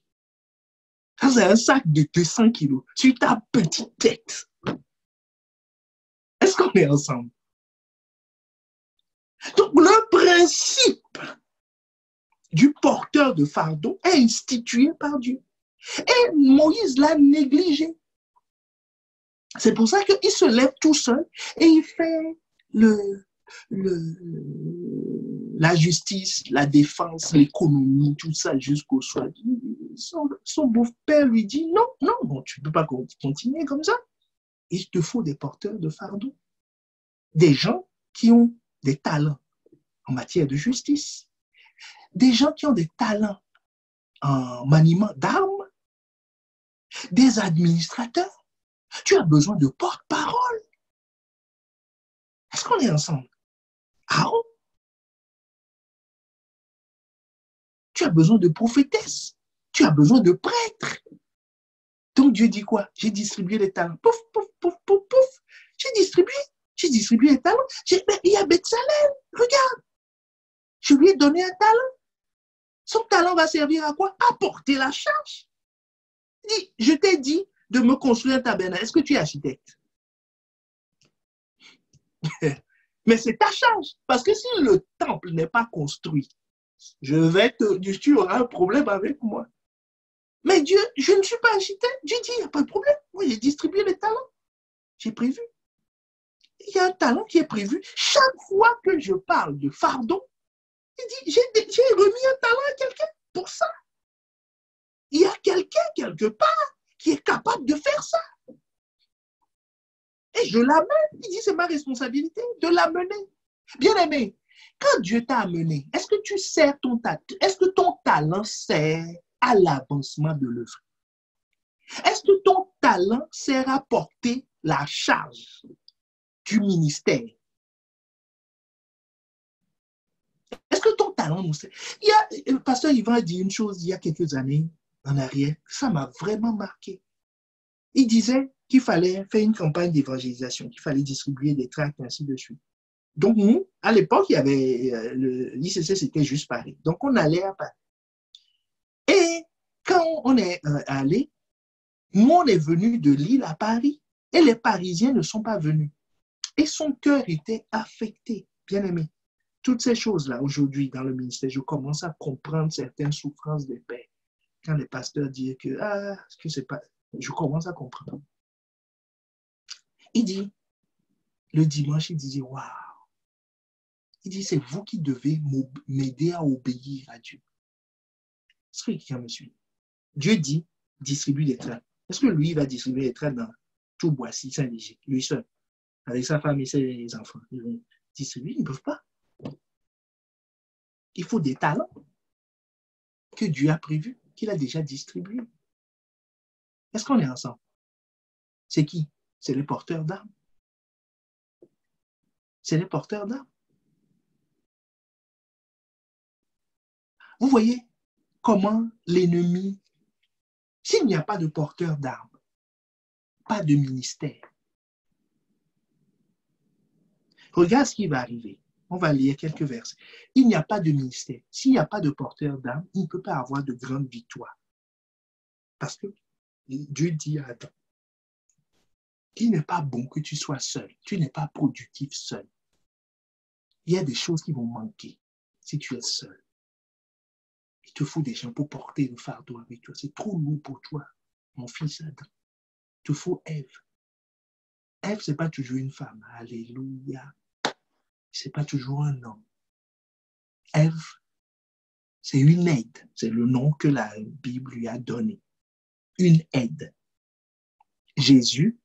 Ça, c'est un sac de 200 kilos sur ta petite tête. Est-ce qu'on est ensemble? Donc, le principe du porteur de fardeau est institué par Dieu. Et Moïse l'a négligé. C'est pour ça qu'il se lève tout seul et il fait la justice, la défense, l'économie, tout ça jusqu'au soir. Son beau-père lui dit, non, non, non, tu ne peux pas continuer comme ça. Il te faut des porteurs de fardeau. Des gens qui ont des talents en matière de justice. Des gens qui ont des talents en maniement d'armes. Des administrateurs. Tu as besoin de porte-parole. Est-ce qu'on est ensemble? Aaron. Tu as besoin de prophétesse. Tu as besoin de prêtres. Donc Dieu dit quoi? J'ai distribué les talents. Pouf, pouf, pouf, pouf, pouf. J'ai distribué les talents. Il y a Bethsalel, regarde. Je lui ai donné un talent. Son talent va servir à quoi? À porter la charge. Je t'ai dit de me construire un tabernacle. Est-ce que tu es architecte? Mais c'est ta charge. Parce que si le temple n'est pas construit, tu auras un problème avec moi. Mais Dieu, je ne suis pas architecte. Dieu dit, il n'y a pas de problème. Moi, j'ai distribué les talents. J'ai prévu. Il y a un talent qui est prévu. Chaque fois que je parle de fardeau, il dit, j'ai remis un talent à quelqu'un pour ça. Il y a quelqu'un quelque part qui est capable de faire ça. Et je l'amène. Il dit, c'est ma responsabilité de l'amener. Bien aimé, quand Dieu t'a amené, est-ce que tu sers ton talent? Est-ce que ton talent sert à l'avancement de l'œuvre? Est-ce que ton talent sert à porter la charge du ministère? Est-ce que ton talent nous sert? Le pasteur Yvan a dit une chose il y a quelques années en arrière, ça m'a vraiment marqué. Il disait qu'il fallait faire une campagne d'évangélisation, qu'il fallait distribuer des tracts, ainsi de suite. Donc, nous, à l'époque, il y avait l'ICC, c'était juste Paris. Donc, on allait à Paris. Et quand on est allé, nous, on est venu de Lille à Paris et les Parisiens ne sont pas venus. Et son cœur était affecté, bien aimé. Toutes ces choses-là, aujourd'hui, dans le ministère, je commence à comprendre certaines souffrances des pères. Quand les pasteurs disent que c'est pas... Je commence à comprendre. Il dit, le dimanche, il disait, waouh, Il dit, c'est vous qui devez m'aider à obéir à Dieu. Est-ce que quelqu'un me suit? Dieu dit, distribue des traites. Est-ce que lui, il va distribuer des traites dans tout Boissy, Saint-Léger, lui seul, avec sa femme et ses enfants? Ils vont distribuer, ils ne peuvent pas. Il faut des talents que Dieu a prévus, qu'il a déjà distribués. Est-ce qu'on est ensemble? C'est qui? C'est les porteurs d'âme. C'est les porteurs d'âme. Vous voyez comment l'ennemi, s'il n'y a pas de porteur d'armes, pas de ministère, regarde ce qui va arriver. On va lire quelques versets. Il n'y a pas de ministère. S'il n'y a pas de porteur d'armes, il ne peut pas avoir de grandes victoires. Parce que Dieu dit à Adam, il n'est pas bon que tu sois seul. Tu n'es pas productif seul. Il y a des choses qui vont manquer si tu es seul. Il te faut des gens pour porter le fardeau avec toi. C'est trop lourd pour toi, mon fils Adam. Il te faut Ève. Ève, ce n'est pas toujours une femme. Alléluia. Ce n'est pas toujours un homme. Ève, c'est une aide. C'est le nom que la Bible lui a donné. Une aide. Jésus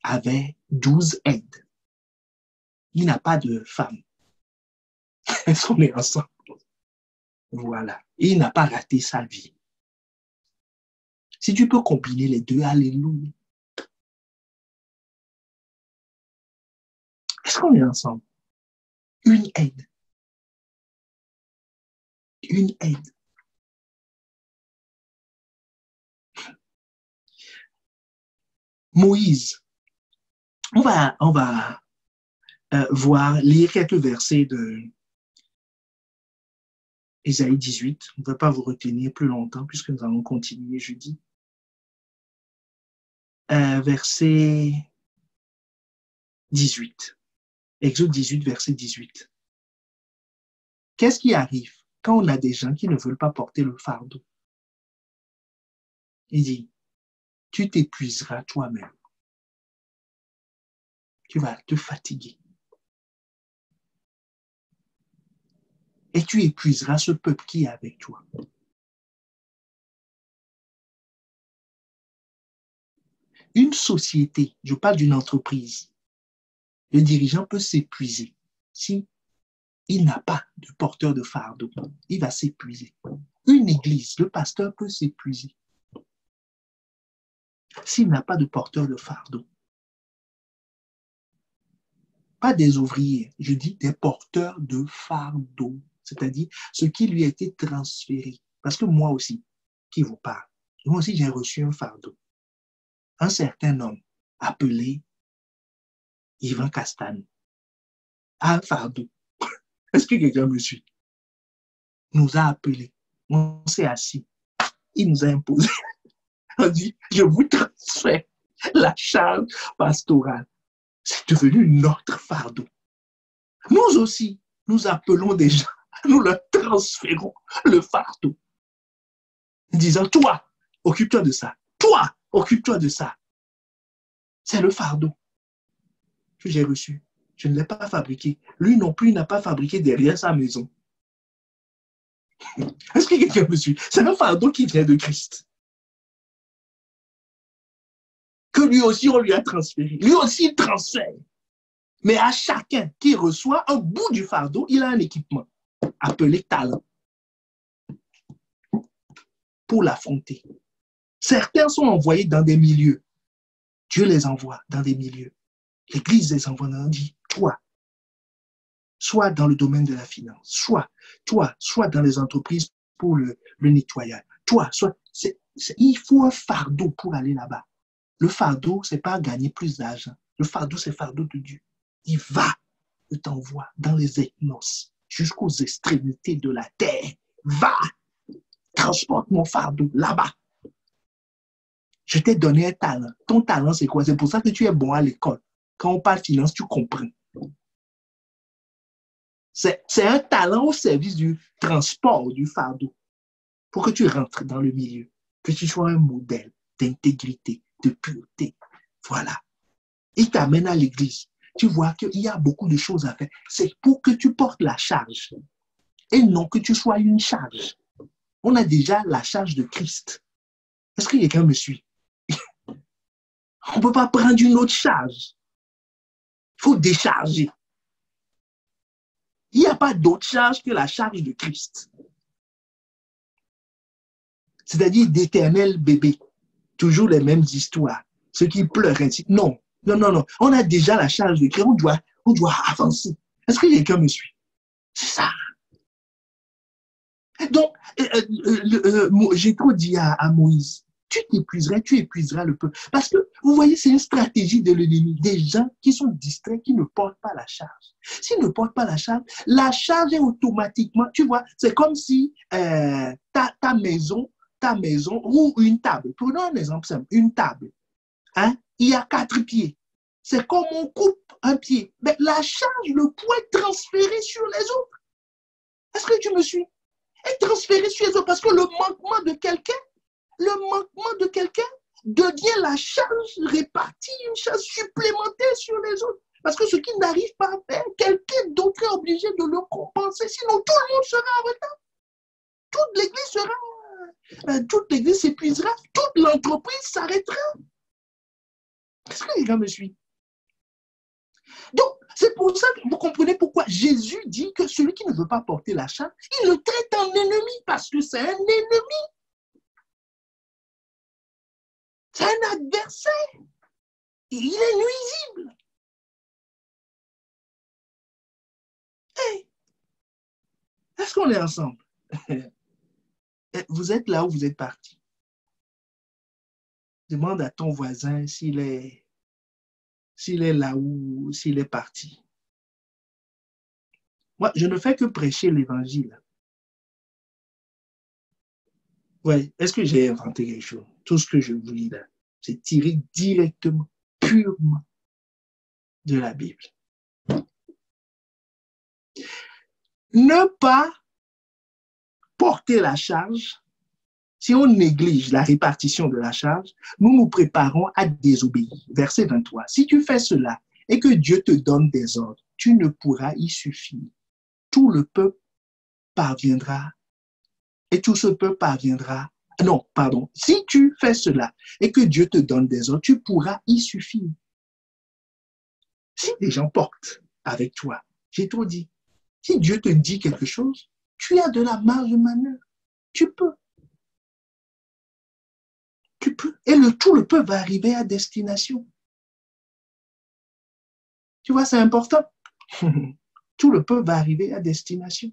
avait 12 aides. Il n'a pas de femme. Est-ce qu'on est ensemble? Voilà. Il n'a pas raté sa vie. Si tu peux combiner les deux, alléluia. Est-ce qu'on est ensemble? Une aide. Une aide. Moïse. On va lire quelques versets de Ésaïe 18. On ne va pas vous retenir plus longtemps puisque nous allons continuer jeudi. Verset 18. Exode 18, verset 18. Qu'est-ce qui arrive quand on a des gens qui ne veulent pas porter le fardeau? Il dit, tu t'épuiseras toi-même. Tu vas te fatiguer. Et tu épuiseras ce peuple qui est avec toi. Une société, je parle d'une entreprise, le dirigeant peut s'épuiser si il n'a pas de porteur de fardeau. Il va s'épuiser. Une église, le pasteur peut s'épuiser s'il n'a pas de porteur de fardeau. Pas des ouvriers, je dis des porteurs de fardeau, c'est-à-dire ce qui lui a été transféré. Parce que moi aussi, qui vous parle, moi aussi j'ai reçu un fardeau. Un certain homme appelé Yvan Castagne a un fardeau. Est-ce que quelqu'un me suit? Nous a appelés. On s'est assis. Il nous a imposé. On dit, je vous transfère la charge pastorale. C'est devenu notre fardeau. Nous aussi, nous appelons des gens, nous leur transférons le fardeau. Disant, toi, occupe-toi de ça. Toi, occupe-toi de ça. C'est le fardeau que j'ai reçu. Je ne l'ai pas fabriqué. Lui non plus n'a pas fabriqué derrière sa maison. Est-ce que quelqu'un me suit? C'est un fardeau qui vient de Christ. Que lui aussi, on lui a transféré. Lui aussi, il transfère. Mais à chacun qui reçoit un bout du fardeau, il a un équipement appelé talent pour l'affronter. Certains sont envoyés dans des milieux. Dieu les envoie dans des milieux. L'Église les envoie dans dit, toi, soit dans le domaine de la finance, soit dans les entreprises pour le nettoyage, il faut un fardeau pour aller là-bas. Le fardeau, ce n'est pas gagner plus d'argent. Le fardeau, c'est le fardeau de Dieu. Il va, je t'envoie dans les ethnos, jusqu'aux extrémités de la terre. Va, transporte mon fardeau là-bas. Je t'ai donné un talent. Ton talent, c'est quoi? C'est pour ça que tu es bon à l'école. Quand on parle finance, tu comprends. C'est un talent au service du transport du fardeau pour que tu rentres dans le milieu, que tu sois un modèle d'intégrité, de pureté. Voilà. Il t'amène à l'église. tu vois qu'il y a beaucoup de choses à faire. C'est pour que tu portes la charge et non que tu sois une charge. On a déjà la charge de Christ. Est-ce que quelqu'un me suit? On ne peut pas prendre une autre charge. Il faut décharger. Il n'y a pas d'autre charge que la charge de Christ. C'est-à-dire d'éternel bébé. Toujours les mêmes histoires. Ceux qui pleurent ainsi. Non, non, non, non. On a déjà la charge de Christ. On doit avancer. Est-ce que quelqu'un me suit? C'est ça. Donc, j'ai trop dit à Moïse, tu épuiseras le peuple. Parce que, vous voyez, c'est une stratégie de l'ennemi. Des gens qui sont distraits, qui ne portent pas la charge. S'ils ne portent pas la charge est automatiquement, tu vois, c'est comme si ta maison, ou une table, prenons un exemple simple, une table, hein, il y a 4 pieds. C'est comme on coupe un pied. Mais la charge, le poids est transféré sur les autres. Est-ce que tu me suis? Est transféré sur les autres parce que le manquement de quelqu'un devient la charge répartie, une charge supplémentaire sur les autres. Parce que ce qu'il n'arrive pas à faire, quelqu'un d'autre est obligé de le compenser, sinon tout le monde sera en retard. Toute l'église s'épuisera, toute l'entreprise s'arrêtera. Est-ce que les gars me suivent? Donc, c'est pour ça que vous comprenez pourquoi Jésus dit que celui qui ne veut pas porter la charge, il le traite en ennemi parce que c'est un ennemi. C'est un adversaire. Il est nuisible. Hey, est-ce qu'on est ensemble? Vous êtes là où vous êtes parti. Demande à ton voisin s'il est là où, s'il est parti. Moi, je ne fais que prêcher l'évangile. Ouais, est-ce que j'ai inventé quelque chose? Tout ce que je vous dis là, c'est tiré directement, purement de la Bible. Ne pas porter la charge, si on néglige la répartition de la charge, nous nous préparons à désobéir. Verset 23. Si tu fais cela et que Dieu te donne des ordres, tu ne pourras y suffire. Tout le peuple parviendra et tout ce peuple parviendra. Non, pardon. Si tu fais cela et que Dieu te donne des ordres, tu pourras y suffire. Si les gens portent avec toi, j'ai trop dit, si Dieu te dit quelque chose, tu as de la marge de manœuvre. Tu peux. Tu peux. Et tout le peuple va arriver à destination. Tu vois, c'est important. Tout le peuple va arriver à destination.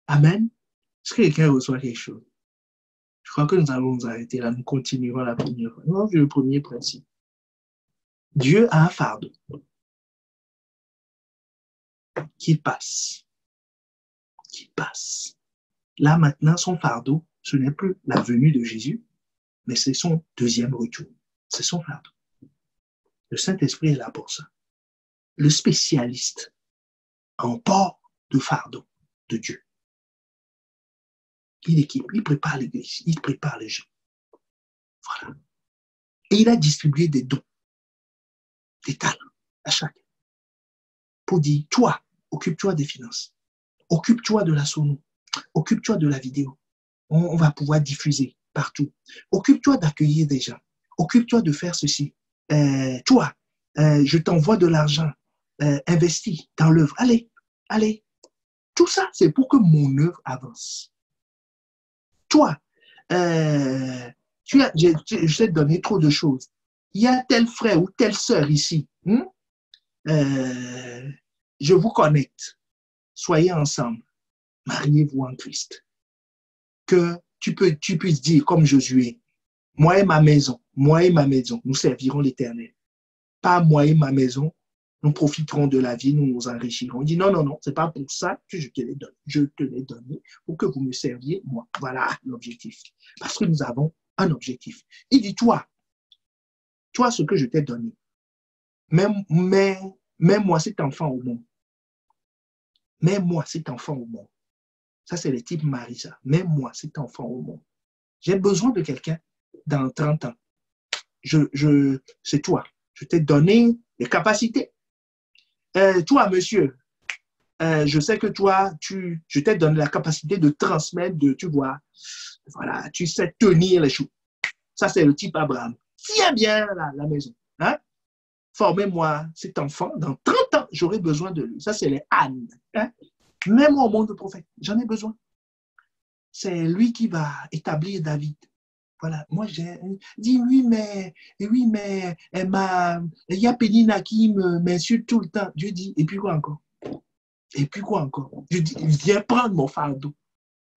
Amen. Est-ce que quelqu'un reçoit quelque chose? Je crois que nous allons nous arrêter là. Nous continuerons la première fois. Non, le premier principe. Dieu a un fardeau qui passe. Qui passe. Là, maintenant, son fardeau, ce n'est plus la venue de Jésus, mais c'est son deuxième retour. C'est son fardeau. Le Saint-Esprit est là pour ça. Le spécialiste en port de fardeau de Dieu. Il équipe, il prépare l'église, il prépare les gens. Voilà. Et il a distribué des dons, des talents à chacun. Pour dire, toi, occupe-toi des finances. Occupe-toi de la sono. Occupe-toi de la vidéo. On va pouvoir diffuser partout. Occupe-toi d'accueillir des gens. Occupe-toi de faire ceci. Toi, je t'envoie de l'argent. Investis dans l'œuvre. Allez, allez. Tout ça, c'est pour que mon œuvre avance. Toi, je t'ai donné trop de choses. Il y a tel frère ou telle sœur ici. Je vous connecte. Soyez ensemble. Mariez-vous en Christ. Que tu puisses dire comme Josué, moi et ma maison, nous servirons l'Éternel. Pas moi et ma maison, nous profiterons de la vie, nous nous enrichirons. Il dit non, non, non, c'est pas pour ça que je te l'ai donné. Je te l'ai donné pour que vous me serviez, moi. Voilà l'objectif. Parce que nous avons un objectif. Il dit, toi, ce que je t'ai donné, mets-moi cet enfant au monde. Mets-moi cet enfant au monde. Ça, c'est le type Marisa. Même moi, cet enfant au monde. J'ai besoin de quelqu'un dans 30 ans. C'est toi. Je t'ai donné les capacités. Toi, monsieur, je sais que toi, je t'ai donné la capacité de transmettre, tu vois, voilà, tu sais tenir les choses. Ça, c'est le type Abraham. Tiens bien la maison. Hein? Formez-moi cet enfant. Dans 30 ans, j'aurai besoin de lui. Ça, c'est les Anne. Hein? Même au monde de prophète, j'en ai besoin. C'est lui qui va établir David. Voilà, moi j'ai dit oui, mais il y a Pénina qui m'insulte tout le temps. Dieu dit, et puis quoi encore? Et puis quoi encore? Je dis, viens prendre mon fardeau.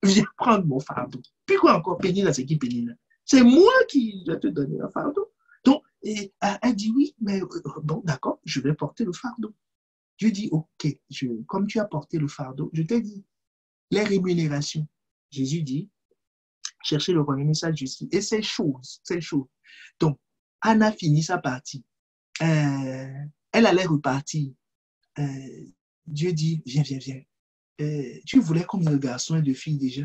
Viens prendre mon fardeau. Puis quoi encore? Pénina, c'est qui Pénina? C'est moi qui vais te donner un fardeau. Donc, elle dit oui, mais bon, d'accord, je vais porter le fardeau. Dieu dit, ok, comme tu as porté le fardeau, je t'ai dit, les rémunérations. Jésus dit, chercher le royaume et sa justice. Et ces choses. Donc, Anna finit sa partie. Elle allait repartir. Dieu dit, viens. Tu voulais combien de garçons et de filles déjà?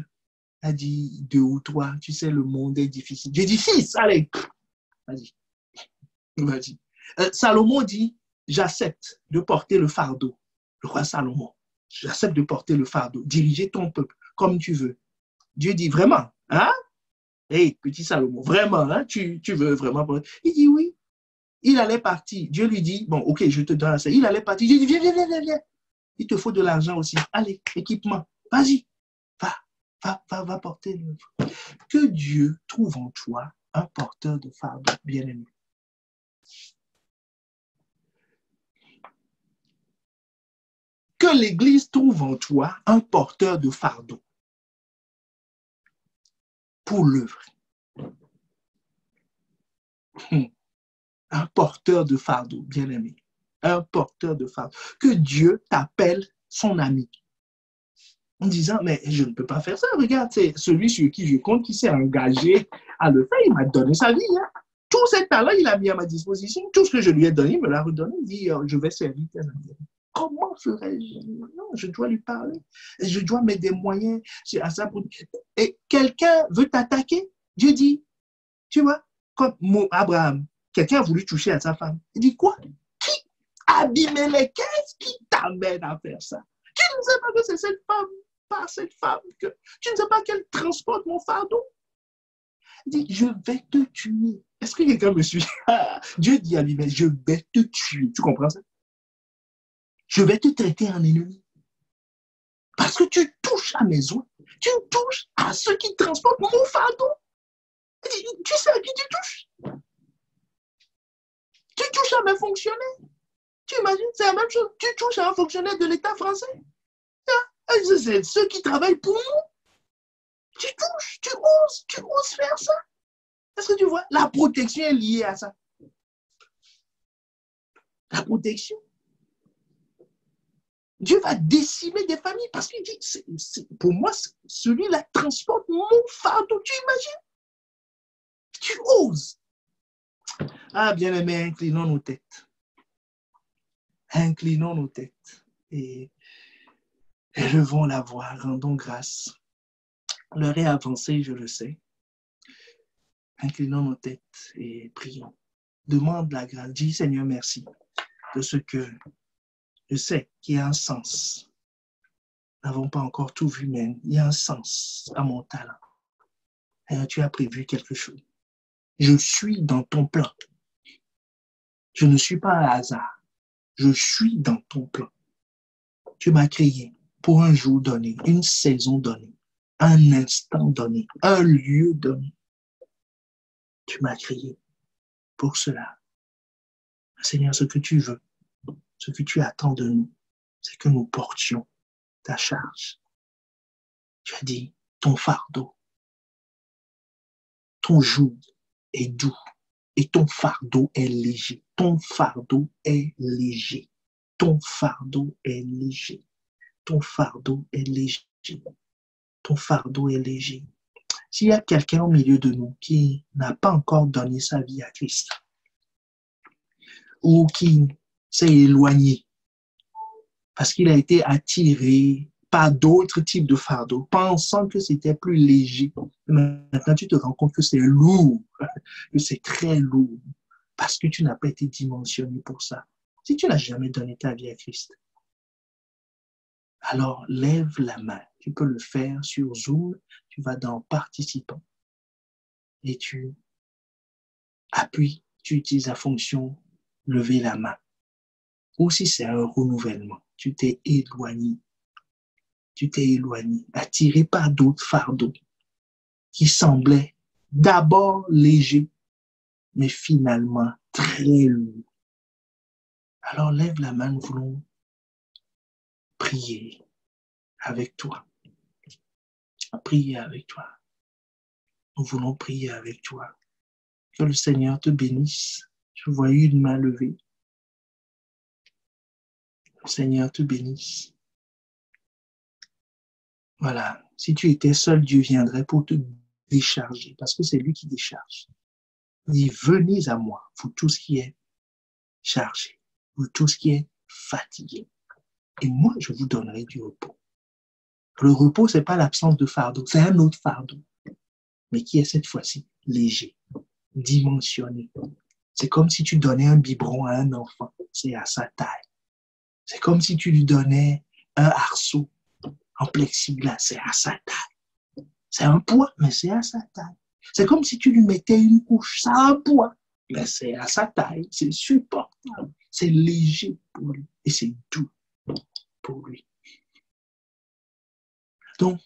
Elle a dit 2 ou 3. Tu sais, le monde est difficile. Dieu dit 6, allez. Vas-y. Salomon dit, j'accepte de porter le fardeau. Le roi Salomon, j'accepte de porter le fardeau. Diriger ton peuple comme tu veux. Dieu dit, vraiment, hein? Hey, petit Salomon, vraiment, hein? Tu veux vraiment? Il dit oui. Il allait partir. Dieu lui dit, bon, ok, je te donne ça. Il allait partir. Dieu dit, viens. Il te faut de l'argent aussi. Allez, équipement. Vas-y. Va porter le... Que Dieu trouve en toi un porteur de fardeau, bien-aimé. Que l'Église trouve en toi un porteur de fardeau pour l'œuvre. Un porteur de fardeau, bien-aimé. Un porteur de fardeau. Que Dieu t'appelle son ami. En disant, mais je ne peux pas faire ça. Regarde, c'est celui sur qui je compte, qui s'est engagé à le faire. Il m'a donné sa vie. Hein. Tous ces talents, il a mis à ma disposition. Tout ce que je lui ai donné, il me l'a redonné. Il dit, je vais servir tes amis. Comment ferais-je? Non, je dois lui parler. Je dois mettre des moyens à ça. Et quelqu'un veut t'attaquer. Dieu dit, tu vois, comme Abraham, quelqu'un a voulu toucher à sa femme. Il dit, quoi? Qui Abimelech, qu'est-ce qui t'amène à faire ça? Tu ne sais pas que c'est cette femme, par cette femme, que tu ne sais pas qu'elle transporte mon fardeau. Il dit, je vais te tuer. Est-ce que quelqu'un me suit? Dieu dit à Abimelech, je vais te tuer. Tu comprends ça? Je vais te traiter en ennemi. Parce que tu touches à mes oies. Tu touches à ceux qui transportent mon fardeau. Tu sais à qui tu touches? Tu touches à mes fonctionnaires. Tu imagines, c'est la même chose. Tu touches à un fonctionnaire de l'État français. C'est ceux qui travaillent pour nous. Tu touches, tu oses faire ça. Est-ce que tu vois? La protection est liée à ça. La protection. Dieu va décimer des familles parce qu'il dit, pour moi, celui-là transporte mon fardeau. Tu imagines? Tu oses. Ah, bien-aimés, inclinons nos têtes. Inclinons nos têtes et élevons la voix, rendons grâce. L'heure est avancée, je le sais. Inclinons nos têtes et prions. Demande la grâce. Dis, Seigneur, merci de ce que je sais qu'il y a un sens. Nous n'avons pas encore tout vu, mais il y a un sens à mon talent. Et tu as prévu quelque chose. Je suis dans ton plan. Je ne suis pas un hasard. Je suis dans ton plan. Tu m'as créé pour un jour donné, une saison donnée, un instant donné, un lieu donné. Tu m'as créé pour cela. Seigneur, ce que tu veux, ce que tu attends de nous, c'est que nous portions ta charge. Tu as dit, ton fardeau, ton joug est doux et ton fardeau est léger. Ton fardeau est léger. Ton fardeau est léger. Ton fardeau est léger. Ton fardeau est léger. S'il y a quelqu'un au milieu de nous qui n'a pas encore donné sa vie à Christ ou qui s'est éloigné parce qu'il a été attiré par d'autres types de fardeaux, pensant que c'était plus léger. Maintenant, tu te rends compte que c'est lourd, que c'est très lourd, parce que tu n'as pas été dimensionné pour ça. Si tu n'as jamais donné ta vie à Christ, alors lève la main. Tu peux le faire sur Zoom, tu vas dans Participants et tu appuies, tu utilises la fonction lever la main. Ou si c'est un renouvellement, tu t'es éloigné, attiré par d'autres fardeaux qui semblaient d'abord légers, mais finalement très lourds. Alors lève la main, nous voulons prier avec toi. Prier avec toi. Nous voulons prier avec toi. Que le Seigneur te bénisse. Je voyais une main levée. Le Seigneur te bénisse. Voilà. Si tu étais seul, Dieu viendrait pour te décharger, parce que c'est lui qui décharge. Il dit, venez à moi, vous tous qui êtes chargés, vous tous qui êtes fatigués. Et moi, je vous donnerai du repos. Le repos, c'est pas l'absence de fardeau, c'est un autre fardeau, mais qui est cette fois-ci léger, dimensionné. C'est comme si tu donnais un biberon à un enfant, c'est à sa taille. C'est comme si tu lui donnais un arceau en plexiglas, c'est à sa taille. C'est un poids, mais c'est à sa taille. C'est comme si tu lui mettais une couche, ça a un poids, mais c'est à sa taille, c'est supportable, c'est léger pour lui et c'est doux pour lui. Donc,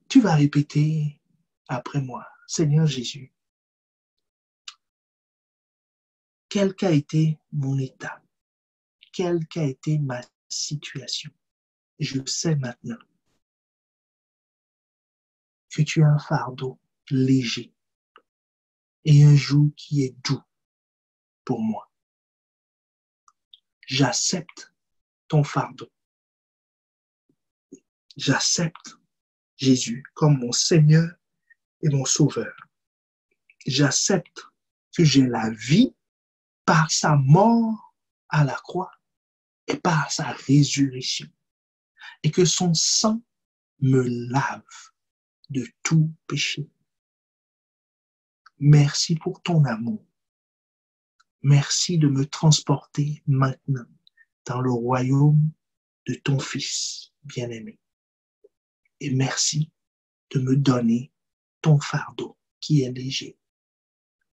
tu vas répéter après moi, Seigneur Jésus, quel qu'a été mon état, quelle qu'a été ma situation, je sais maintenant que tu as un fardeau léger et un joug qui est doux pour moi. J'accepte ton fardeau. J'accepte Jésus comme mon Seigneur et mon Sauveur. J'accepte que j'ai la vie par sa mort à la croix et par sa résurrection et que son sang me lave de tout péché. Merci pour ton amour. Merci de me transporter maintenant dans le royaume de ton Fils bien-aimé. Et merci de me donner ton fardeau qui est léger,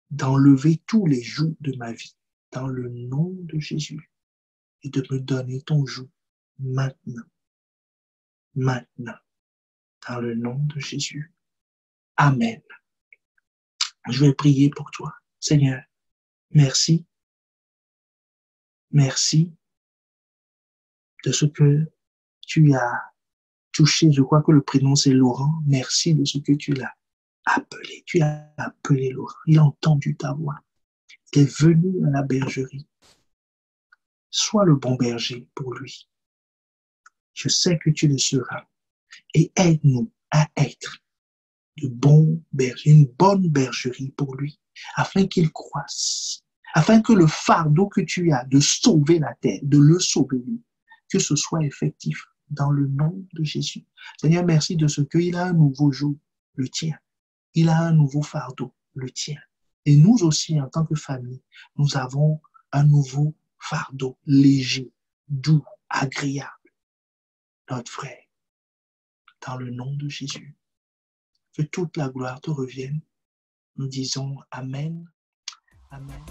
d'enlever tous les jougs de ma vie dans le nom de Jésus et de me donner ton joug maintenant, dans le nom de Jésus. Amen. Je vais prier pour toi. Seigneur, merci. Merci de ce que tu as touché. Je crois que le prénom c'est Laurent. Merci de ce que tu l'as appelé. Tu as appelé Laurent. Il a entendu ta voix. Il est venu à la bergerie. Sois le bon berger pour lui. Je sais que tu le seras. Et aide-nous à être de bons bergers, une bonne bergerie pour lui, afin qu'il croisse, afin que le fardeau que tu as de sauver la terre, de le sauver lui, que ce soit effectif dans le nom de Jésus. Seigneur, merci de ce qu'il a un nouveau jour, le tien. Il a un nouveau fardeau, le tien. Et nous aussi, en tant que famille, nous avons un nouveau fardeau léger, doux, agréable. Notre frère, dans le nom de Jésus, que toute la gloire te revienne. Nous disons Amen. Amen.